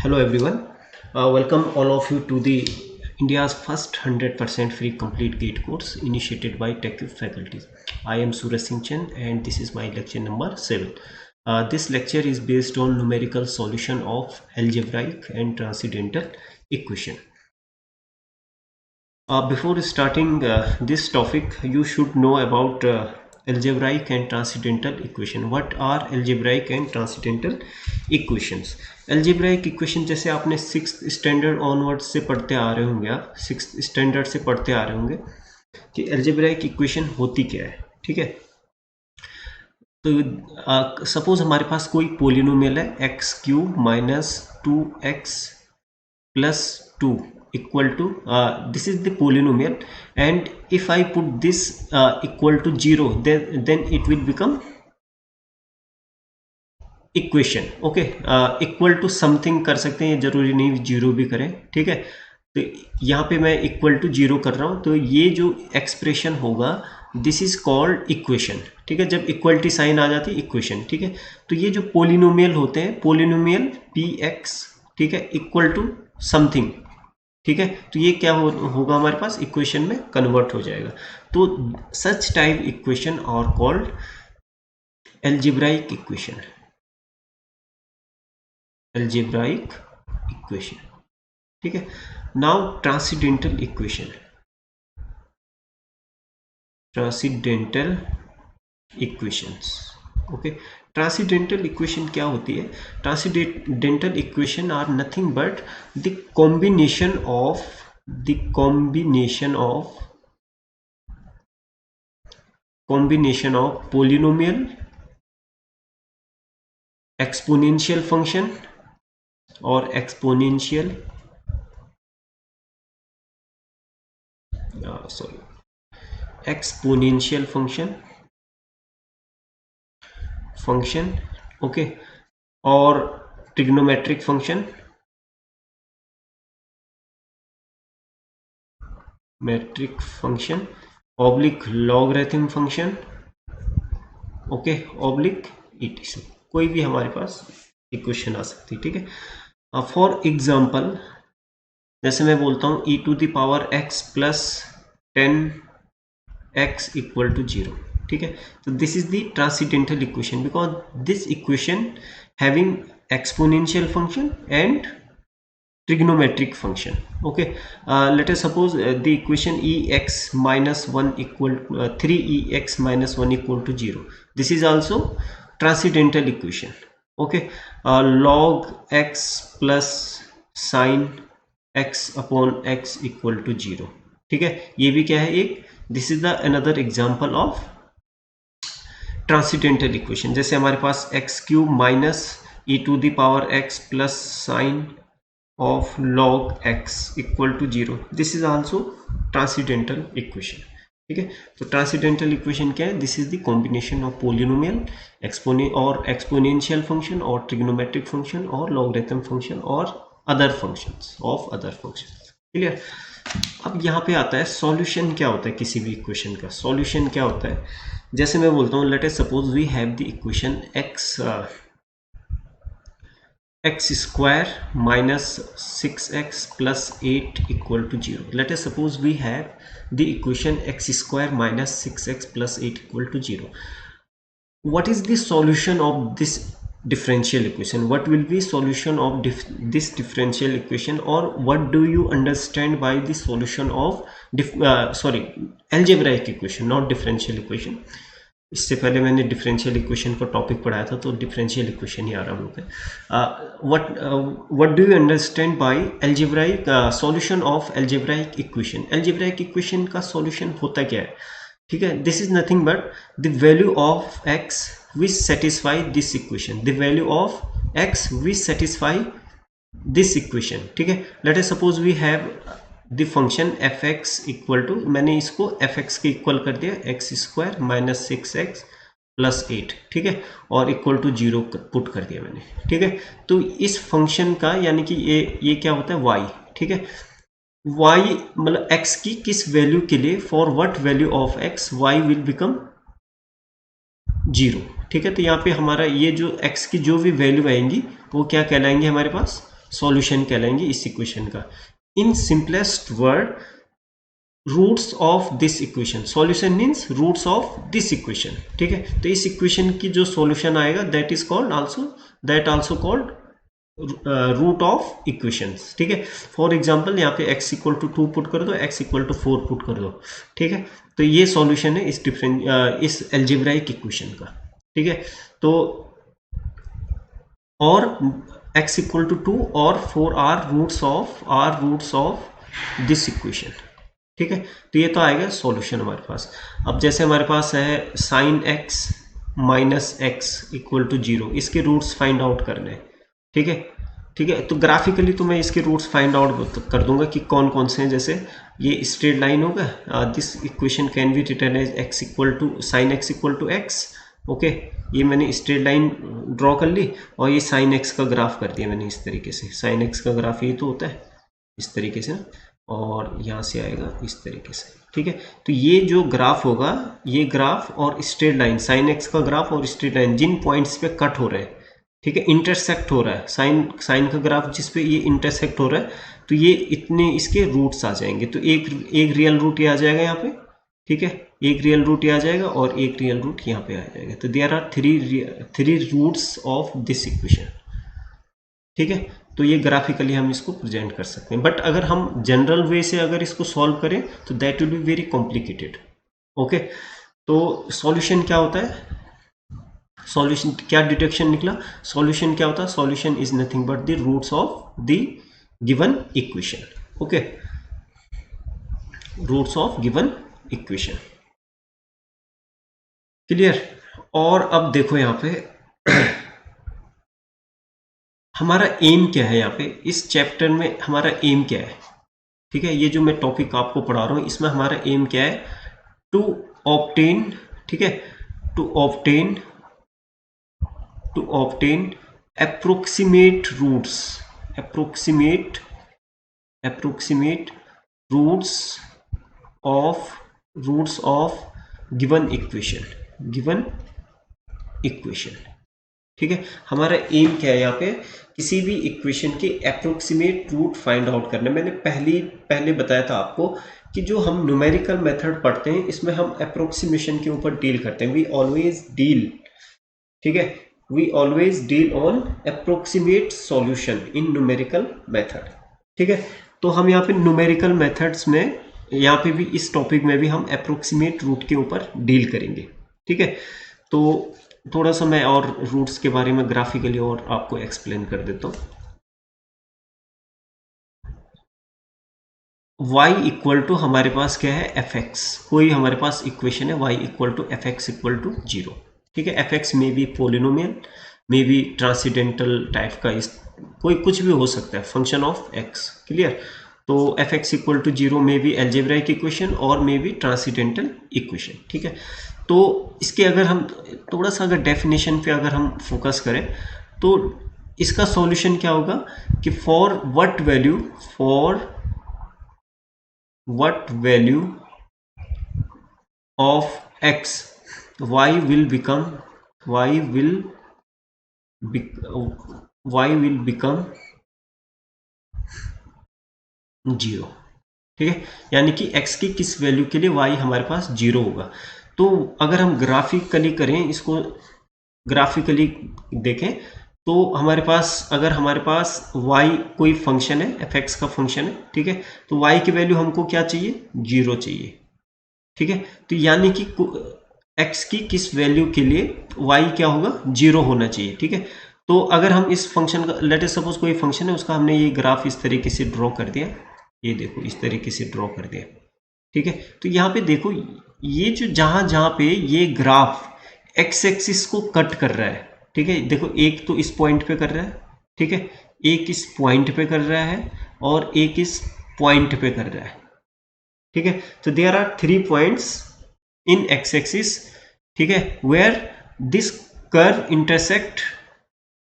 Hello everyone, welcome all of you to the India's first 100% free complete GATE course initiated by TechCube faculties. I am Suraj Singh Chen and this is my lecture number 7. This lecture is based on numerical solution of algebraic and transcendental equation. Before starting this topic, you should know about algebraic and transcendental equation. What are algebraic and transcendental equations? Algebraic equation जैसे आपने 6th standard onward से पढ़ते आ रहे होंगे, आप 6th standard से पढ़ते आ रहे होंगे कि algebraic equation होती क्या है. ठीक है, तो सपोज हमारे पास कोई पोलिनोमियल है x cube minus 2x plus 2 equal to this is the polynomial, and if I put this equal to 0, then it will become equation. Okay, equal to something कर सकते हैं, ये जरूरी नहीं जीरो भी करें. ठीक है, तो यहाँ पे मैं इक्वल टू 0 कर रहा हूँ, तो ये जो एक्सप्रेशन होगा दिस इज कॉल्ड इक्वेशन. ठीक है, जब इक्वलिटी साइन आ जाती है इक्वेशन. ठीक है, तो ये जो पोलिनोमियल होते हैं, पोलिनोमियल px, ठीक है, इक्वल टू समथिंग. ठीक है, तो ये क्या होगा हमारे पास इक्वेशन में कन्वर्ट हो जाएगा. तो such type equation are called algebraic equation. Algebraic equation. ठीक है, now transcendental equation. Transcendental equations. Okay, transcendental equation क्या होती है? Transcendental equation are nothing but the combination of polynomial, exponential function और एक्सपोनेंशियल फंक्शन. ओके, और trigonometric function, metric function, oblique logarithm function. Okay, oblique etc. कोई भी हमारे पास equation आ सकती है. ठीक है, फॉर एग्जाम्पल जैसे मैं बोलता हूं e to the power x plus 10x equal to 0. ठीक है, तो this is the transcendental equation because this equation having exponential function and trigonometric function. Okay, let us suppose the equation ex minus 1 equal 3ex minus 1 equal to 0. This is also transcendental equation. Okay, log x plus sin x upon x equal to 0. ठीक है, ये भी क्या है एक, this is the another example of transcendental equation. जैसे हमारे पास x cube minus e to the power x plus sine of log x equal to 0. this is also transcendental equation. ठीक है, तो ट्रांसेंडेंटल इक्वेशन क्या है? This is the combination of polynomial, exponential function और trigonometric function और logarithm function और other functions of other function. Clear? अब यहाँ पे आता है सॉल्यूशन क्या होता है किसी भी इक्वेशन का. सॉल्यूशन क्या होता है? जैसे मैं बोलता हूँ let us suppose we have the equation x square minus 6x plus 8 equal to 0. Let us suppose we have the equation x square minus 6x plus 8 equal to 0. What is the solution of this differential equation? What will be solution of this differential equation, or what do you understand by the solution of algebraic equation, not differential equation. इससे पहले मैंने differential equation का topic पढ़ाया था, तो differential equation ही आ रहा हम लोग है. What do you understand by algebraic solution of algebraic equation? Algebraic equation का सॉल्यूशन होता क्या है? ठीक है, this is nothing but the value of x which satisfy this equation. The value of x which satisfy this equation. ठीक है, let us suppose we have the function f x equal to, मैंने इसको F x के equal कर दिया x square minus 6x plus 8. ठीक है, और इक्वल टू 0 पुट कर दिया मैंने. ठीक है, तो इस फंक्शन का यानी कि ये क्या होता है y. ठीक है, y मतलब x की किस वैल्यू के लिए, for what value of x y will become 0. ठीक है, तो यहाँ पे हमारा ये जो x की जो भी वैल्यू आएंगी वो क्या कहलाएंगे हमारे पास? सॉल्यूशन कहलाएंगे इस इक्वेशन का। In simplest word, roots of this equation, solution means roots of this equation, ठीक है। तो इस इक्वेशन की जो सॉल्यूशन आएगा that is called also called root of equations, ठीक है। फॉर एग्जांपल यहाँ पे x इक्वल टू 2 पुट कर दो, x इक्वल टू 4 पुट कर दो, ठीक है। तो ये सॉल्यूशन है इस एल्जेब्राइक इक्वेशन का, ठीक है। तो और x इक्वल टू 2 और 4 are roots of this equation, ठीक है। तो ये तो आएगा सॉल्यूशन हमारे पास। अब जैसे हमारे पास है sine x minus x equal to 0, इसके रूट्स फाइंड आउट करने हैं, ठीक है, ठीक है। तो ग्राफिकली तो मैं इसके रूट्स फाइंड आउट कर दूंगा कि कौन कौन से हैं। जैसे ये स्ट्रेट लाइन होगा, this equation can be written as x equal to sine x equal to x, okay. ये मैंने स्ट्रेट लाइन ड्रॉ कर ली और ये साइन x का ग्राफ कर दिया मैंने इस तरीके से। साइन x का ग्राफ ये तो होता है इस तरीके से, और यहाँ से आएगा इस तरीके से, ठीक है। तो ये जो ग्राफ होगा, ये ग्राफ और स्ट्रेट लाइन, साइन x का ग्राफ और स्ट्रेट लाइन जिन पॉइंट्स पे कट हो रहे हैं, ठीक है, इंटरसेक्ट हो रहा है, साइन का ग्राफ जिस पे ये इंटरसेक्ट हो रहा है, तो ये इतने इसके रूट्स आ जाएंगे। तो एक रियल रूट ये आ जाएगा यहाँ पे, ठीक है, एक रियल रूट ये आ जाएगा और एक रियल रूट यहाँ पे आ जाएगा। तो there are three roots of this equation, ठीक है। तो ये ग्राफिकली हम इसको प्रेजेंट कर सकते हैं, बट अगर हम जनरल वे से अगर इसको सॉल्व करें तो that will be very complicated, okay. तो सॉल्यूशन क्या होता है, सॉल्यूशन क्या डिटेक्शन निकला, सॉल्यूशन क्या होता है, solution is nothing but the roots of the given equation, okay, roots of given equation, clear. और अब देखो यहाँ पे हमारा एम क्या है, यहाँ पे इस चैप्टर में हमारा एम क्या है, ठीक है। ये जो मैं टॉपिक आपको पढ़ा रहा हूँ इसमें हमारा एम क्या है, टू ऑब्टेन, ठीक है, to obtain approximate roots of given equation, ठीक है। हमारा एम क्या है यहाँ पे, किसी भी इक्वेशन के अप्रोक्सीमेट रूट फाइंड आउट करना। मैंने पहले बताया था आपको कि जो हम न्यूमेरिकल मेथड पढ़ते हैं इसमें हम अप्रोक्सीमेशन के ऊपर डील करते हैं। वी ऑलवेज डील, ठीक है, we always deal on approximate solution in numerical method, ठीक है। तो हम यहाँ पे न्यूमेरिकल मेथड्स में, यहाँ पे भी इस टॉपिक में भी हम अप्रोक्सीमेट रूट के ऊपर डील करेंगे, ठीक है। तो थोड़ा सा मैं और रूट्स के बारे में ग्राफिकली और आपको एक्सप्लेन कर देता हूँ। y इक्वल टू हमारे पास क्या है, fx, कोई हमारे पास इक्वेशन है y equal to fx equal to 0, ठीक है। fx में भी पोलिनोमियल, में भी ट्रांसीडेंटल टाइप का, इस कोई कुछ भी हो सकता है, फंक्शन ऑफ x, क्लियर। तो fx इक्वल टू 0 में भी एल्जेब्राइक इक्वेशन और में भी ट्रांसीडेंटल इक्वेशन, ठीक है। तो इसके अगर हम थोड़ा सा अगर डेफिनेशन पे अगर हम फोकस करें तो इसका सॉल्यूशन क्या होगा कि for what value of x y will become 0, ठीक है। यानी कि x की किस वैल्यू के लिए y हमारे पास 0 होगा। तो अगर हम ग्राफिकली करें, इसको ग्राफिकली देखें तो हमारे पास, अगर हमारे पास y कोई फंक्शन है, fx का फंक्शन है, ठीक है, तो y की वैल्यू हमको क्या चाहिए, 0 चाहिए, ठीक है। तो यानी कि x की किस वैल्यू के लिए y क्या होगा, 0 होना चाहिए, ठीक है। तो अगर हम इस फंक्शन का, लेट अस सपोज कोई फंक्शन है, उसका हमने ये ग्राफ इस तरीके से ड्रॉ कर दिया, ये देखो इस तरीके से ड्रॉ कर दिया, ठीक है। तो यहाँ पे देखो ये जो जहां पे ये ग्राफ x एक्सिस को कट कर रहा है, ठीक है, देखो एक तो इस पॉइंट पे कर रहा है, ठीक है, एक इस पॉइंट पे कर रहा है और एक इस पॉइंट पे कर रहा है, ठीक है। तो there are 3 points in x axis, ठीक है, where this curve intersect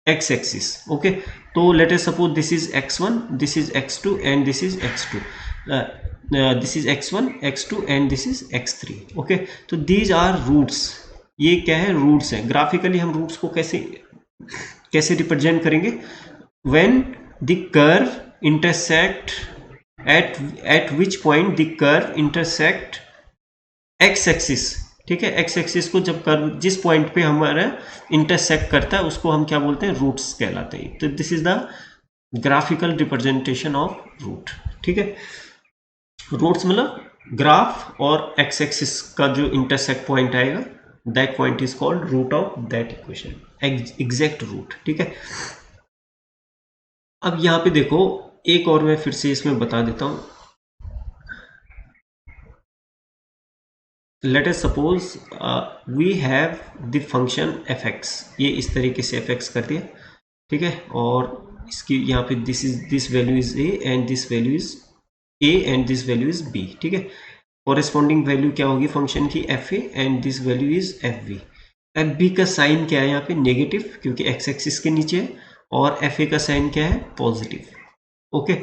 x axis, okay. तो let us suppose this is x1, this is x2 and this is x2, this is x1 x2 and this is x3, okay. तो these are roots, ये क्या है, roots हैं। Graphically हम roots को कैसे represent करेंगे, when the curve intersect at which point the curve intersect x axis, ठीक है। एक्स एक्सिस को जब कर्व जिस पॉइंट पे हमारा इंटरसेक्ट करता है उसको हम क्या बोलते हैं, रूट्स कहलाते हैं। तो this is the graphical representation of root, ठीक है। रूट्स मतलब ग्राफ और एक्स एक्सिस का जो इंटरसेक्ट पॉइंट आएगा, that point is called root of that equation, exact root, ठीक है। अब यहां पे देखो, एक और मैं फिर से इसमें बता देता हूं। Let us suppose we have the function f x, ये इस तरीके से एफ एक्स कर दिया, ठीक है। और इसकी यहाँ पे this value is a and this value is a and this value is b, ठीक है। कॉरेस्पॉन्डिंग वैल्यू क्या होगी फंक्शन की, f a and this value is f b. F b का साइन क्या है यहाँ पे, नेगेटिव, क्योंकि एक्स एक्सिस के नीचे है, और एफ ए का साइन क्या है, पॉजिटिव। ओके,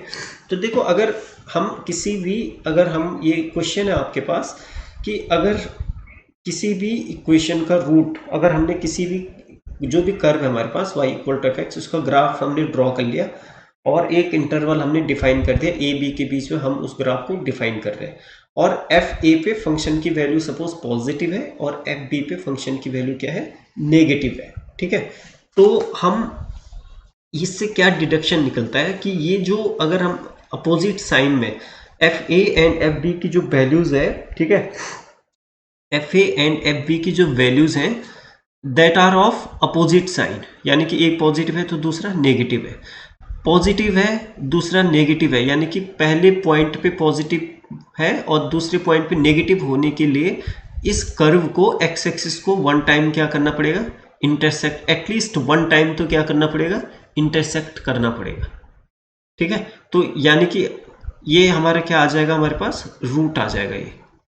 तो देखो अगर हम किसी भी, अगर हम, ये क्वेश्चन है आपके पास कि अगर किसी भी इक्वेशन का रूट, अगर हमने किसी भी, जो भी कर्व है हमारे पास y equal to f x, उसका ग्राफ हमने ड्रॉ कर लिया और एक इंटरवल हमने डिफाइन कर दिया, ए बी के बीच में हम उस ग्राफ को डिफाइन कर रहे हैं, और एफ ए पे फंक्शन की वैल्यू सपोज पॉजिटिव है और एफ बी पे फंक्शन की वैल्यू क्या है, नेगेटिव है, ठीक है। तो हम इससे क्या डिडक्शन निकलता है कि ये जो, अगर हम अपोजिट साइन में f a and f b की जो वैल्यूज है, ठीक है, f a and f b की जो वैल्यूज हैं that are of opposite sign, यानी कि एक पॉजिटिव है तो दूसरा नेगेटिव है, पॉजिटिव है दूसरा नेगेटिव है, यानी कि पहले पॉइंट पे पॉजिटिव है और दूसरे पॉइंट पे नेगेटिव होने के लिए इस कर्व को, एक्स एक्सिस को वन टाइम क्या करना पड़ेगा, इंटरसेक्ट, एटलीस्ट वन टाइम तो क्या करना पड़ेगा, इंटरसेक्ट करना पड़ेगा, ठीक है। तो यानी कि ये हमारा क्या आ जाएगा, हमारे पास रूट आ जाएगा ये,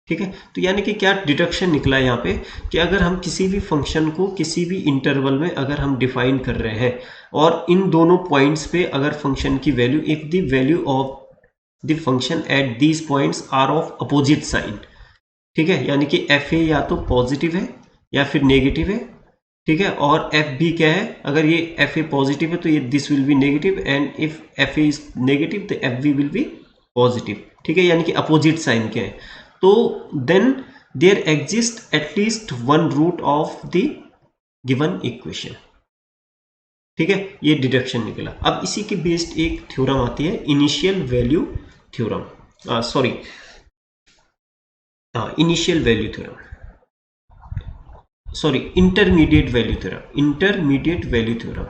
ठीक है। तो यानी कि क्या डिडक्शन निकला यहाँ पे कि अगर हम किसी भी फंक्शन को किसी भी इंटरवल में अगर हम डिफाइन कर रहे हैं और इन दोनों पॉइंट्स पे अगर फंक्शन की value, if the value of the function at these points are of opposite sign, ठीक है, यानी कि एफ ए या तो पॉजिटिव है या फिर नेगेटिव है, ठीक है, और एफ बी क्या है, अगर ये एफ ए पॉजिटिव है तो ये this will be negative, and if F A is negative तो F B will be positive, ठीक है, यानी कि अपोजिट साइन के हैं। तो then there exist at least one root of the given equation, ठीक है, ये डिडक्शन निकला। अब इसी के बेस्ड एक थ्योरम आती है, initial value theorem, sorry, initial value theorem, sorry, intermediate value theorem, intermediate value theorem,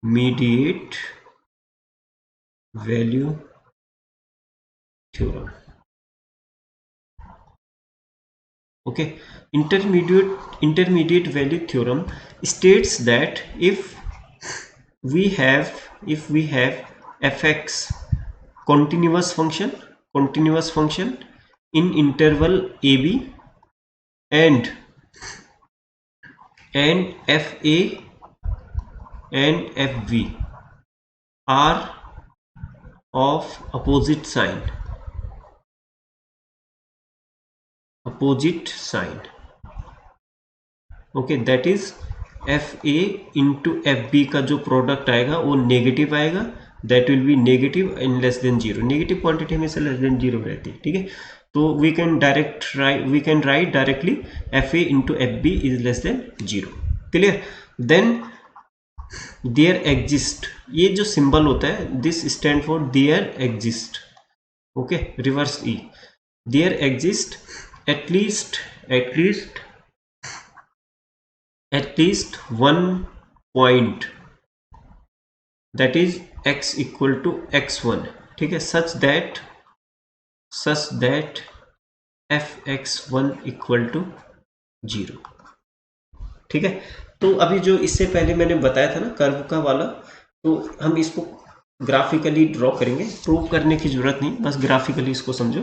intermediate value theorem. Okay, intermediate value theorem states that if we have fx continuous function in interval ab and fa and fb are of opposite sign, okay, that is f a into f b का जो product आएगा वो negative आएगा, that will be negative in less than zero, negative quantity हमेशा less than zero रहती है, ठीक है। तो we can write directly f a into f b is less than zero, clear. Then there exist, ये जो symbol होता है this stand for there exist, okay, reverse E, there exist at least one point that is x equal to x1, ठीक है, such that fx1 equal to 0, ठीक है। तो अभी जो इससे पहले मैंने बताया था ना कर्व का वाला, तो हम इसको ग्राफिकली ड्रॉ करेंगे, प्रूव करने की जरूरत नहीं, बस ग्राफिकली इसको समझो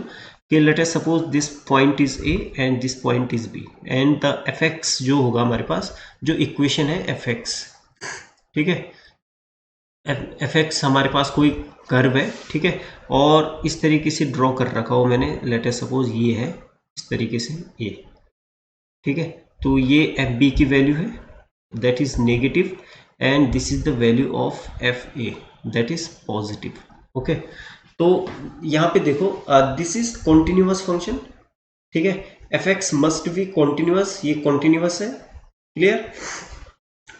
कि let us suppose this point is a and this point is b and the f x जो होगा हमारे पास, जो इक्वेशन है एफ एक्स, ठीक है, एफ एक्स हमारे पास कोई कर्व है, ठीक है, और इस तरीके से ड्रॉ कर रखा हो मैंने, लेट अस सपोज ये है इस तरीके से ए, ठीक है, तो ये एफ बी की वैल्यू है that is negative, and this is the value of fa, that is positive. Okay, तो यहाँ पे देखो दिस इज कॉन्टिन्यूअस फंक्शन, ठीक है, F x must be continuous, ये कॉन्टिन्यूअस है, क्लियर।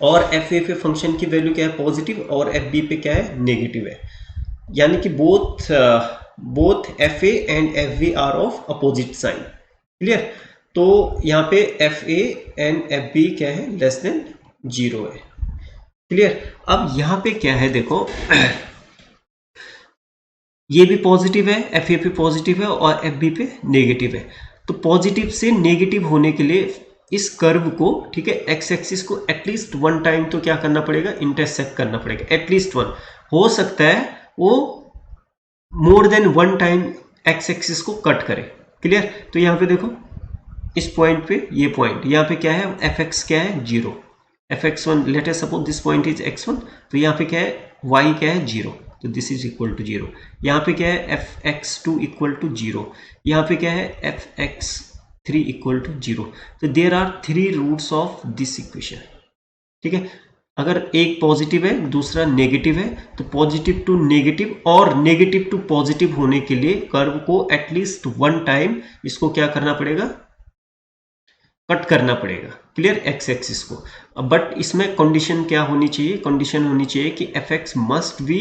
और एफ ए पे फंक्शन की वैल्यू क्या है, पॉजिटिव, और एफ बी पे क्या है, नेगेटिव है, यानी कि both f a and f b are of opposite sign, clear. तो यहाँ पे f a and f b क्या है, लेस देन 0 है, क्लियर। अब यहाँ पे क्या है देखो, ये भी पॉजिटिव है, एफ ए पे पॉजिटिव है और एफ बी पे नेगेटिव है। तो पॉजिटिव से नेगेटिव होने के लिए इस कर्व को, ठीक है, एक्स एक्सिस को एटलीस्ट 1 टाइम तो क्या करना पड़ेगा, इंटरसेक्ट करना पड़ेगा, एटलीस्ट 1, हो सकता है वो more than 1 time x axis को कट करे, क्लियर। तो यहाँ पे देखो इस पॉइंट पे, ये पॉइंट यहाँ पे क्या है, एफ एक्स क्या है, 0, F x 1, late us suppose this point is x1, तो यहाँ पे क्या है, y क्या है, 0, तो दिस इज इक्वल टू 0। यहाँ पे क्या है, एफ एक्स 2 इक्वल टू 0, यहाँ पे क्या है, एफ एक्स 3 इक्वल टू 0। तो there are 3 roots of this equation, ठीक है। अगर एक पॉजिटिव है, दूसरा नेगेटिव है, तो पॉजिटिव टू नेगेटिव और नेगेटिव टू पॉजिटिव होने के लिए कर्व को एटलीस्ट 1 टाइम इसको क्या करना पड़ेगा, कट करना पड़ेगा, क्लियर, एक्स एक्सिस को। बट इसमें कंडीशन क्या होनी चाहिए, कंडीशन होनी चाहिए कि F x must be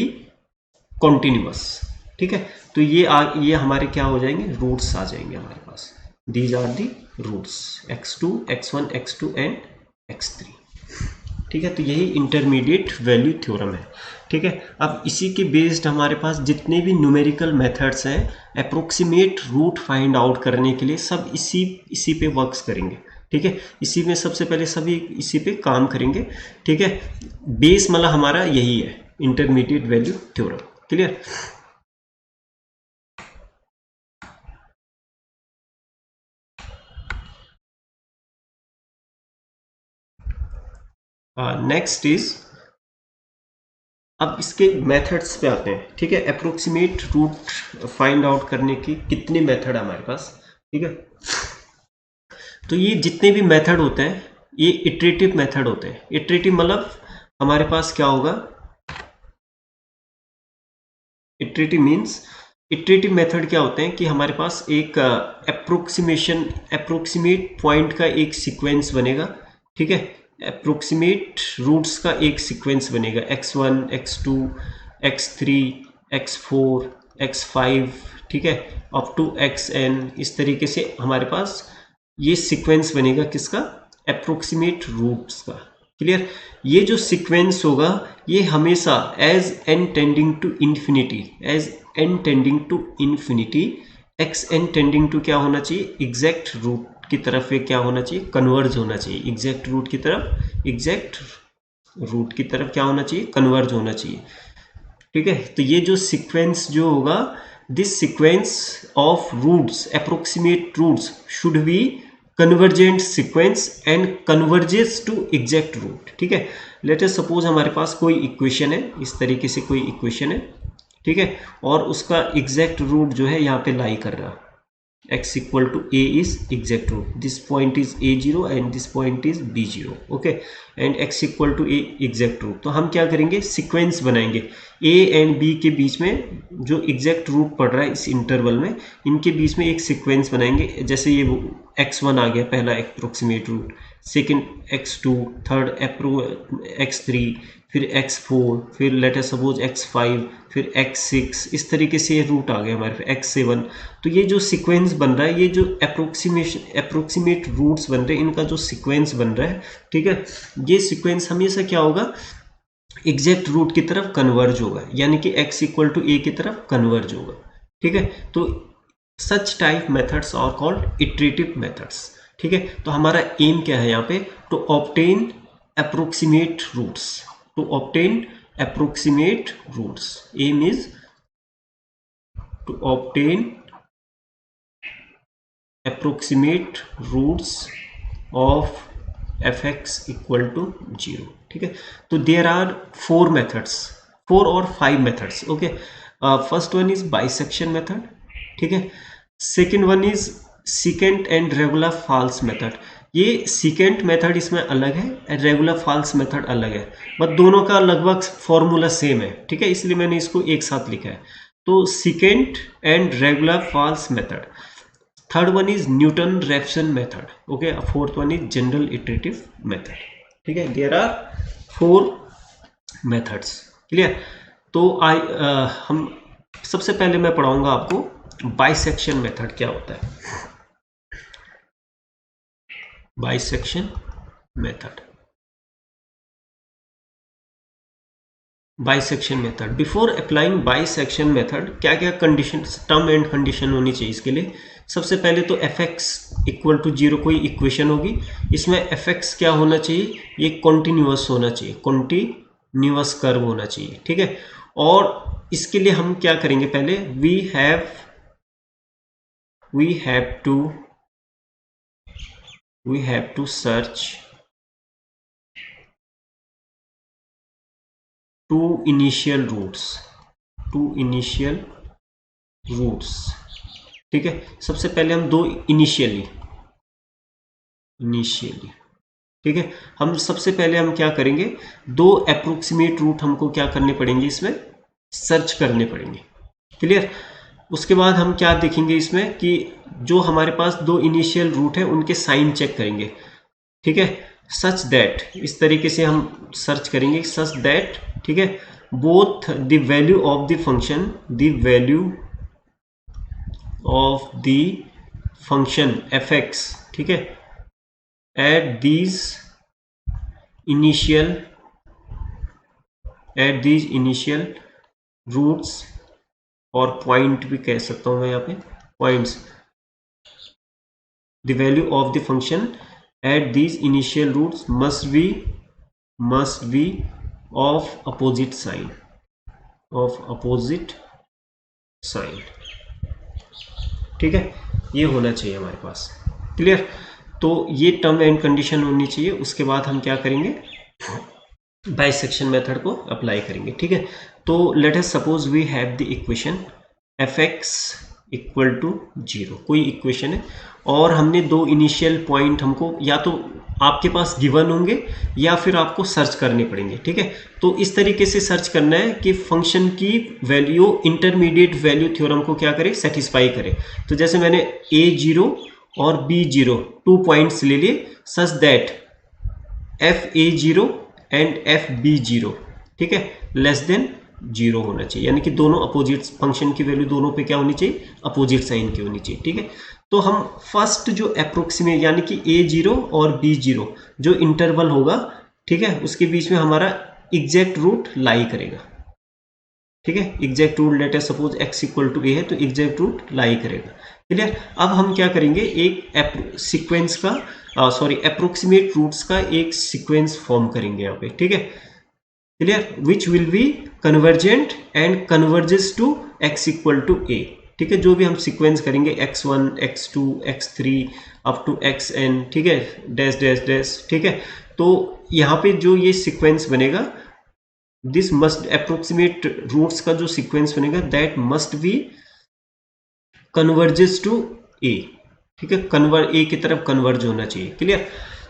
continuous, ठीक है। तो ये हमारे क्या हो जाएंगे, रूट्स आ जाएंगे हमारे पास, these are the roots, x2, x1, x2 and x3, ठीक है। तो यही इंटरमीडिएट वैल्यू थ्योरम है, ठीक है। अब इसी के बेस्ड हमारे पास जितने भी न्यूमेरिकल मेथड्स हैं अप्रोक्सीमेट रूट फाइंड आउट करने के लिए, सब इसी पे वर्क्स करेंगे, ठीक है। इसी में सबसे पहले सभी इसी पे काम करेंगे, ठीक है। बेस मतलब हमारा यही है, intermediate value theorem, clear. Next is, अब इसके मेथड्स पे आते हैं, ठीक है। अप्रोक्सीमेट रूट फाइंड आउट करने की कितने मेथड है हमारे पास, ठीक है। तो ये जितने भी मेथड होते हैं ये इटरेटिव मेथड होते हैं। इटरेटिव मतलब हमारे पास क्या होगा, इटरेटिव मीन्स, इटरेटिव मेथड क्या होते हैं कि हमारे पास एक अप्रोक्सीमेट पॉइंट का एक सीक्वेंस बनेगा, ठीक है। अप्रोक्सीमेट रूट्स का एक सीक्वेंस बनेगा, x1, x2, x3, x4, x5, ठीक है, अप टू xn। इस तरीके से हमारे पास ये सीक्वेंस बनेगा किसका, अप्रोक्सीमेट रूट्स का, क्लियर। ये जो सीक्वेंस होगा ये हमेशा as n tending to infinity, as n tending to infinity, x n tending to क्या होना चाहिए, एग्जैक्ट रूट की तरफ ये क्या होना चाहिए, कन्वर्ज होना चाहिए, एग्जैक्ट रूट की तरफ, एग्जैक्ट रूट की तरफ क्या होना चाहिए, कन्वर्ज होना चाहिए, ठीक है। तो ये जो सीक्वेंस जो होगा, this sequence of roots, approximate roots should be convergent sequence and converges to exact root, ठीक है। लेट अस सपोज हमारे पास कोई इक्वेशन है, इस तरीके से कोई इक्वेशन है, ठीक है, और उसका एग्जैक्ट रूट जो है यहाँ पे लाई कर रहा, x equal to a is exact root, this point is a0 and this point is b0, okay, and x equal to a exact root। तो हम क्या करेंगे, सीक्वेंस बनाएंगे a एंड b के बीच में, जो एग्जैक्ट रूट पड़ रहा है इस इंटरवल में, इनके बीच में एक सीक्वेंस बनाएंगे। जैसे ये x1 आ गया पहला approximate root, second x2, third x3, फिर x4, फिर लेट अस सपोज x5, फिर x6, इस तरीके से ये रूट आ गया हमारे पे x7। तो ये जो सीक्वेंस बन रहा है, ये जो अप्रोक्सीमेट रूट्स बन रहे हैं, इनका जो सीक्वेंस बन रहा है, ठीक है, ये सीक्वेंस हमेशा क्या होगा, एग्जैक्ट रूट की तरफ कन्वर्ज होगा, यानी कि x इक्वल टू a की तरफ कन्वर्ज होगा, ठीक है। तो such type methods are called iterative methods, ठीक है। तो हमारा एम क्या है यहाँ पे, to obtain approximate roots, to obtain approximate roots, aim is to obtain approximate roots of fx equal to 0, ठीक है। तो there are 4 methods, 4 or 5 methods, okay। First one is bisection method, ठीक है। Second one is secant and regular false method। ये secant method इसमें अलग है, regular falsi method अलग है, बट दोनों का लगभग फॉर्मूला सेम है, ठीक है, इसलिए मैंने इसको एक साथ लिखा है। तो secant and regula falsi method. Third one is Newton Raphson method, okay. Fourth one is general iterative method, ठीक है। There are 4 methods, clear. तो हम सबसे पहले मैं पढ़ाऊंगा आपको बाइसेक्शन मेथड क्या होता है। Bisection method, bisection method. Before applying bisection method क्या क्या कंडीशन, टर्म एंड कंडीशन होनी चाहिए इसके लिए। सबसे पहले तो एफ एक्स इक्वल टू 0 कोई इक्वेशन होगी, इसमें एफ एक्स क्या होना चाहिए, ये कॉन्टिन्यूअस होना चाहिए, कॉन्टिन्यूअस कर्व होना चाहिए, ठीक है। और इसके लिए हम क्या करेंगे, पहले we have to search to initial roots, ठीक है। सबसे पहले हम दो इनिशियली, ठीक है। हम सबसे पहले हम क्या करेंगे, दो अप्रोक्सीमेट रूट हमको क्या करने पड़ेंगे, इसमें सर्च करने पड़ेंगे, क्लियर। उसके बाद हम क्या देखेंगे इसमें कि जो हमारे पास दो इनिशियल रूट है उनके साइन चेक करेंगे, ठीक है। सच दैट, इस तरीके से हम सर्च करेंगे, सच दैट, ठीक है, both the value of the function, f x, ठीक है, एट दीज इनिशियल रूट्स, और पॉइंट भी कह सकता हूं मैं यहाँ पे, points, the value of the function at these initial roots must be of opposite sign, ठीक है। ये होना चाहिए हमारे पास, क्लियर। तो ये टर्म एंड कंडीशन होनी चाहिए। उसके बाद हम क्या करेंगे, बाइसेक्शन मेथड को अप्लाई करेंगे, ठीक है। तो let us suppose we have the equation f x equal to 0, कोई इक्वेशन है, और हमने दो इनिशियल पॉइंट हमको या तो आपके पास गिवन होंगे या फिर आपको सर्च करने पड़ेंगे, ठीक है। तो इस तरीके से सर्च करना है कि फंक्शन की वैल्यू इंटरमीडिएट वैल्यू थ्योरम को क्या करे, सेटिस्फाई करे। तो जैसे मैंने a0 और b0 2 पॉइंट्स ले लिए, such that fa0 and fb0, ठीक है, लेस देन 0 होना चाहिए, यानी कि दोनों अपोजिट फंक्शन की वैल्यू दोनों पे क्या होनी चाहिए, अपोजिट साइन की होनी चाहिए, ठीक है। तो हम फर्स्ट जो अप्रोक्सीमेट, यानी कि a0 और b0 जो इंटरवल होगा, ठीक है, उसके बीच में हमारा एग्जैक्ट रूट लाई करेगा, ठीक है। Exact root let us suppose x equal to a है, तो एग्जैक्ट रूट लाई करेगा, क्लियर। अब हम क्या करेंगे, एक सीक्वेंस का अप्रोक्सीमेट रूट्स का एक सीक्वेंस फॉर्म करेंगे यहाँ पे, ठीक है, clear, which will be convergent and converges to x equal to a, ठीक है। जो भी हम सीक्वेंस करेंगे x1 x2 x3 up to xn, ठीक है, डैश डैश डैश, ठीक है। तो यहाँ पे जो ये सीक्वेंस बनेगा, दिस मस्ट अप्रोक्सीमेट रूट्स का जो सीक्वेंस बनेगा, that must be converges to a, ठीक है, a की तरफ कन्वर्ज होना चाहिए, क्लियर।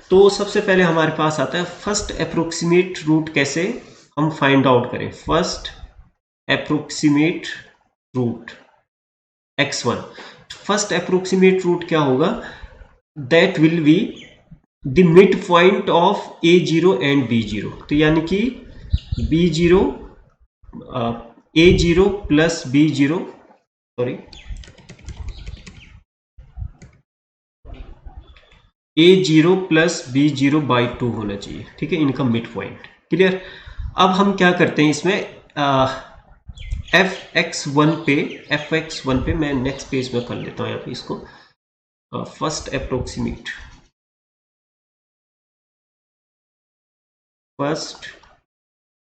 तो सबसे पहले हमारे पास आता है फर्स्ट अप्रोक्सीमेट रूट कैसे हम फाइंड आउट करें। First approximate root x1, first approximate root क्या होगा, that will be the mid point of a0 and b0, तो यानी कि b0 a0 plus b0, sorry a0 plus b0 by 2 होना चाहिए, ठीक है, इनका मिड पॉइंट, क्लियर। अब हम क्या करते हैं इसमें fx1 पे मैं नेक्स्ट पेज में कर लेता हूं यहाँ पे इसको, first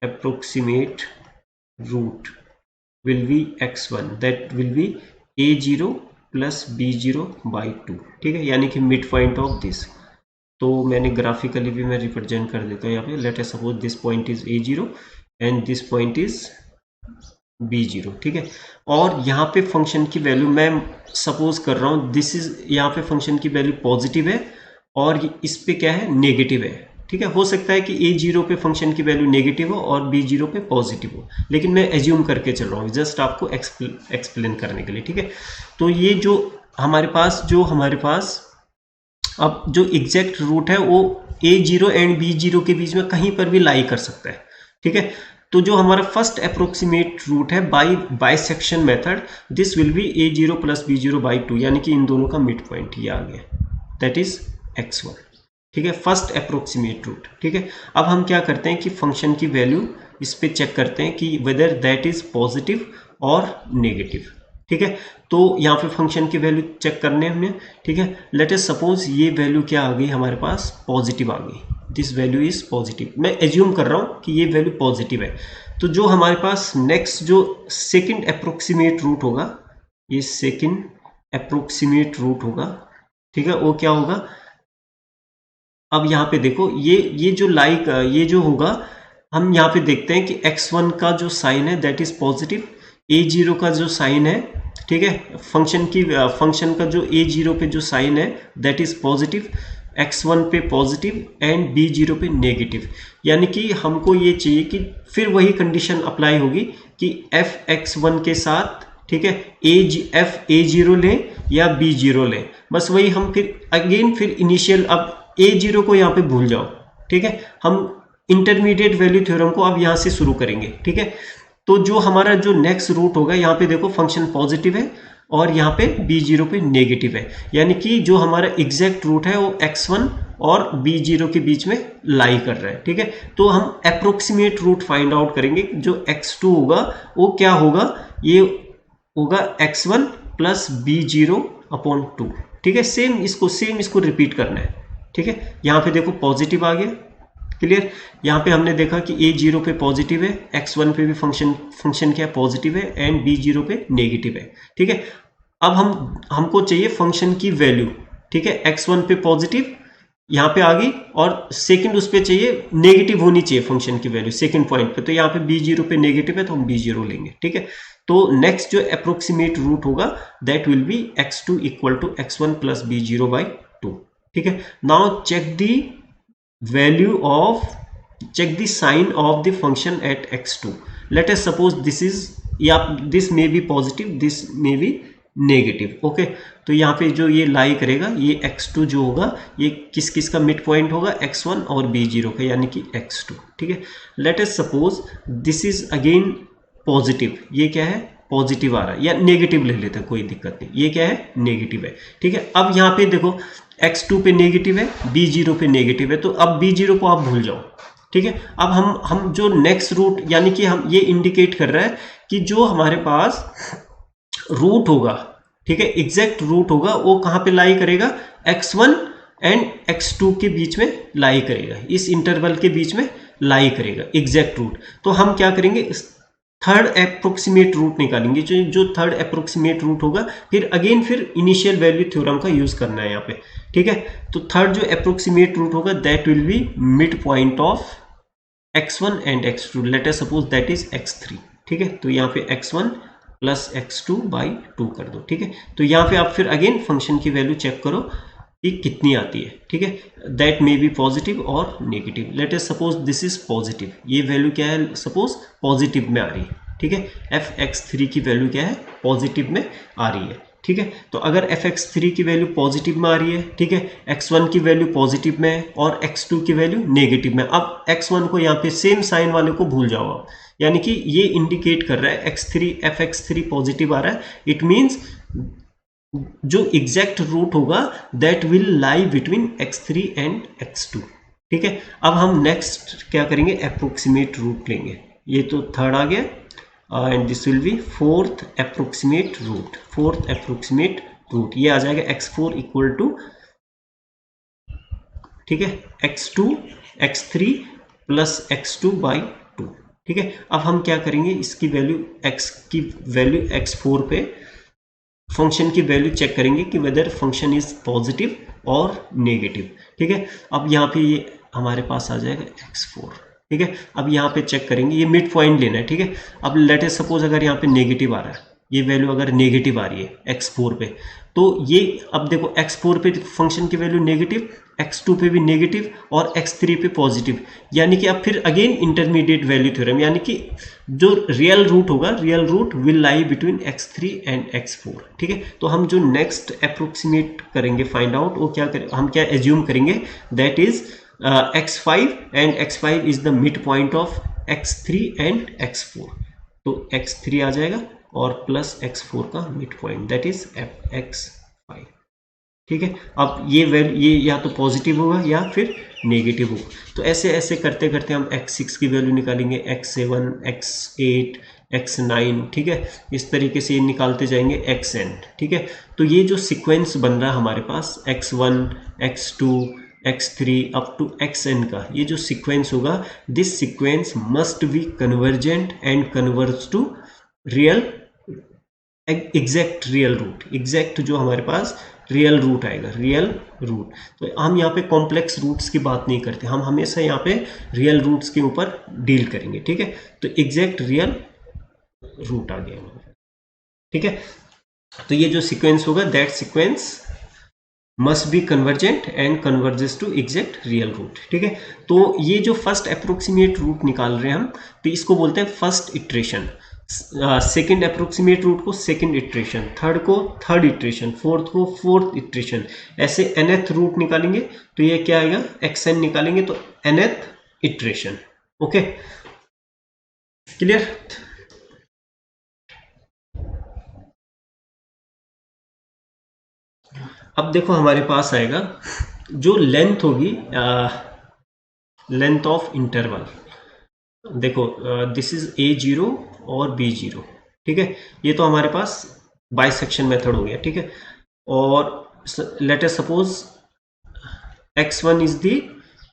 approximate root will be x1, that will be a0 plus b0 by 2, ठीक है, यानी कि मिड पॉइंट ऑफ दिस। तो मैंने ग्राफिकली भी मैं रिप्रेजेंट कर देता हूँ यहाँ पे, late us suppose this point is a0 and this point is b0, ठीक है। और यहाँ पे फंक्शन की वैल्यू मैं सपोज कर रहा हूँ, दिस इज, यहाँ पे फंक्शन की वैल्यू पॉजिटिव है और इस पे क्या है, नेगेटिव है। ठीक है, हो सकता है कि a0 पे फंक्शन की वैल्यू नेगेटिव हो और b0 पे पॉजिटिव हो, लेकिन मैं एज्यूम करके चल रहा हूँ जस्ट आपको एक्सप्लेन करने के लिए। ठीक है, तो ये जो हमारे पास अब जो एग्जैक्ट रूट है वो a0 एंड b0 के बीच में कहीं पर भी लाई कर सकता है। ठीक है, तो जो हमारा फर्स्ट अप्रोक्सीमेट रूट है bisection method, this will B a0 plus b0 by 2, यानी कि इन दोनों का मिड पॉइंट ये आ गया, दैट इज x1। ठीक है, फर्स्ट अप्रोक्सीमेट रूट। ठीक है, अब हम क्या करते हैं कि फंक्शन की वैल्यू इस पे चेक करते हैं कि वेदर दैट इज पॉजिटिव और नेगेटिव। ठीक है, तो यहाँ पे फंक्शन की वैल्यू चेक करने हमने। ठीक है, लेट अस सपोज ये वैल्यू क्या आ गई हमारे पास, पॉजिटिव आ गई, दिस वैल्यू इज पॉजिटिव। मैं एज्यूम कर रहा हूँ कि ये वैल्यू पॉजिटिव है। तो जो हमारे पास नेक्स्ट जो सेकंड अप्रोक्सीमेट रूट होगा, ये सेकंड अप्रोक्सीमेट रूट होगा। ठीक है, वो क्या होगा, अब यहाँ पे देखो ये जो ये जो होगा, हम यहाँ पे देखते हैं कि x1 का जो साइन है दैट इज पॉजिटिव, a0 का जो साइन है, ठीक है, फंक्शन का जो a0 पे जो साइन है दैट इज पॉजिटिव, x1 पे पॉजिटिव एंड b0 पे नेगेटिव। यानी कि हमको ये चाहिए कि फिर वही कंडीशन अप्लाई होगी कि fx1 के साथ, ठीक है, a0 लें या b0 लें, बस वही हम फिर इनिशियल, अब a0 को यहाँ पे भूल जाओ। ठीक है, हम इंटरमीडिएट वैल्यू थ्योरम को अब यहाँ से शुरू करेंगे। ठीक है, तो जो हमारा जो नेक्स्ट रूट होगा, यहाँ पे देखो फंक्शन पॉजिटिव है और यहाँ पे b0 पे नेगेटिव है, यानी कि जो हमारा एग्जैक्ट रूट है वो x1 और b0 के बीच में लाई कर रहा है। ठीक है, तो हम अप्रोक्सीमेट रूट फाइंड आउट करेंगे। जो x2 होगा वो क्या होगा, ये होगा x1 प्लस b0 अपॉन 2। ठीक है, सेम इसको रिपीट करना है। ठीक है, यहाँ पे देखो पॉजिटिव आ गया, क्लियर। यहाँ पे हमने देखा कि a0 पे पॉजिटिव है, x1 पे भी फंक्शन क्या पॉजिटिव है एंड b0 पे नेगेटिव है। ठीक है, अब हमको चाहिए फंक्शन की वैल्यू। ठीक है, x1 पे पॉजिटिव यहाँ पे आ गई और सेकंड उस पे चाहिए नेगेटिव होनी चाहिए फंक्शन की वैल्यू सेकंड पॉइंट पे, तो यहाँ पे b0 पे नेगेटिव है तो हम b0 लेंगे। ठीक है, तो नेक्स्ट जो अप्रोक्सीमेट रूट होगा that will be x2 equal to x1 plus b0 by 2। ठीक है, now check the sign of the function at x2। Let us suppose this may be positive, this may be negative. Okay, तो यहाँ पे जो ये लाई करेगा, ये x2 जो होगा ये किस का मिड पॉइंट होगा, x1 और b0 का, यानी कि x2। ठीक है, let us suppose this is again positive, ये क्या है पॉजिटिव आ रहा है, या नेगेटिव ले लेते हैं, कोई दिक्कत नहीं, ये क्या है नेगेटिव है। ठीक है, अब यहाँ पे देखो x2 पे नेगेटिव है, b0 पे नेगेटिव है, तो अब b0 को आप भूल जाओ। ठीक है, अब हम जो नेक्स्ट रूट, यानी कि हम ये इंडिकेट कर रहा है कि जो हमारे पास रूट होगा, ठीक है, एग्जैक्ट रूट होगा, वो कहाँ पे लाई करेगा, x1 एंड x2 के बीच में लाई करेगा, इस इंटरवल के बीच में लाई करेगा एग्जैक्ट रूट। तो हम क्या करेंगे, थर्ड अप्रोक्सीमेट रूट निकालेंगे, जो थर्ड अप्रोक्सीमेट रूट होगा, फिर इनिशियल वैल्यू थ्योरम का यूज करना है यहाँ पे। ठीक है, तो थर्ड जो अप्रोक्सीमेट रूट होगा that will B mid point of x1 and x2, let us suppose that is x3। ठीक है, तो यहाँ पे x1 प्लस x2 बाई 2 कर दो। ठीक है, तो यहाँ पे आप फिर अगेन फंक्शन की वैल्यू चेक करो कि कितनी आती है। ठीक है, दैट मे बी पॉजिटिव और negative. Late us suppose this is positive, ये वैल्यू क्या है, सपोज पॉजिटिव में आ रही है। ठीक है, fx3 की वैल्यू क्या है, पॉजिटिव में आ रही है। ठीक है, तो अगर fx3 की वैल्यू पॉजिटिव में आ रही है, ठीक है, x1 की वैल्यू पॉजिटिव में है और x2 की वैल्यू नेगेटिव में। अब x1 को यहाँ पे सेम साइन वाले को भूल जाओ आप, यानी कि ये इंडिकेट कर रहा है fx3 पॉजिटिव आ रहा है, इट मीन्स जो एग्जैक्ट रूट होगा that will lie between x3 and x2। ठीक है, अब हम नेक्स्ट क्या करेंगे, अप्रोक्सीमेट रूट लेंगे, ये तो थर्ड आ गया, and this will be fourth approximate root, ये आ जाएगा x4 इक्वल टू, ठीक है, x3 प्लस x2 बाई 2। ठीक है, अब हम क्या करेंगे, इसकी वैल्यू x4 पे फंक्शन की वैल्यू चेक करेंगे कि वेदर फंक्शन इज पॉजिटिव और नेगेटिव। ठीक है, अब यहाँ पे ये हमारे पास आ जाएगा x4। ठीक है, अब यहाँ पे चेक करेंगे, ये मिड पॉइंट लेना है। ठीक है, अब लेट अस सपोज अगर यहाँ पे नेगेटिव आ रहा है, ये वैल्यू अगर नेगेटिव आ रही है x4 पे, तो ये अब देखो x4 पे फंक्शन की वैल्यू नेगेटिव, x2 पे भी नेगेटिव और x3 पे पॉजिटिव, यानी कि अब फिर अगेन इंटरमीडिएट वैल्यू थ्योरम, यानी कि जो रियल रूट होगा, real root will lie between x3 and x4। ठीक है, तो हम जो नेक्स्ट अप्रोक्सीमेट करेंगे फाइंड आउट, वो क्या करें, हम क्या एज्यूम करेंगे, that is x5 and x5 is the mid point of x3 and x4। तो x3 आ जाएगा और प्लस x4 का mid point, that is x5। ठीक है, अब ये या तो पॉजिटिव होगा या फिर नेगेटिव होगा। तो ऐसे ऐसे करते करते हम x6 की वैल्यू निकालेंगे, x7, x8, x9। ठीक है, इस तरीके से ये निकालते जाएंगे xn। ठीक है, तो ये जो सीक्वेंस बन रहा है हमारे पास x1, x2, x3 up to xn का, ये जो सीक्वेंस होगा, this sequence must be convergent and converge to real exact real root, exact जो हमारे पास रियल रूट आएगा, रियल रूट। तो हम यहाँ पे कॉम्प्लेक्स रूट्स की बात नहीं करते, हम हमेशा यहाँ पे रियल रूट्स के ऊपर डील करेंगे। ठीक है, तो एग्जैक्ट रियल रूट आ गया। ठीक है, तो ये जो सीक्वेंस होगा, that sequence must be convergent and converges to exact real root. ठीक है, तो ये जो फर्स्ट अप्रोक्सीमेट रूट निकाल रहे हैं हम, तो इसको बोलते हैं first iteration, second approximate root को सेकेंड इटरेशन, थर्ड को थर्ड इटरेशन, फोर्थ को फोर्थ इटरेशन, ऐसे nth रूट निकालेंगे तो ये क्या आएगा, xn निकालेंगे तो nth इटरेशन। Okay, clear. अब देखो हमारे पास आएगा जो लेंथ होगी, लेंथ ऑफ इंटरवल। देखो दिस इज a0 और b0। ठीक है, ये तो हमारे पास बाइसेक्शन मेथड हो गया। ठीक है, और late us suppose x1 is the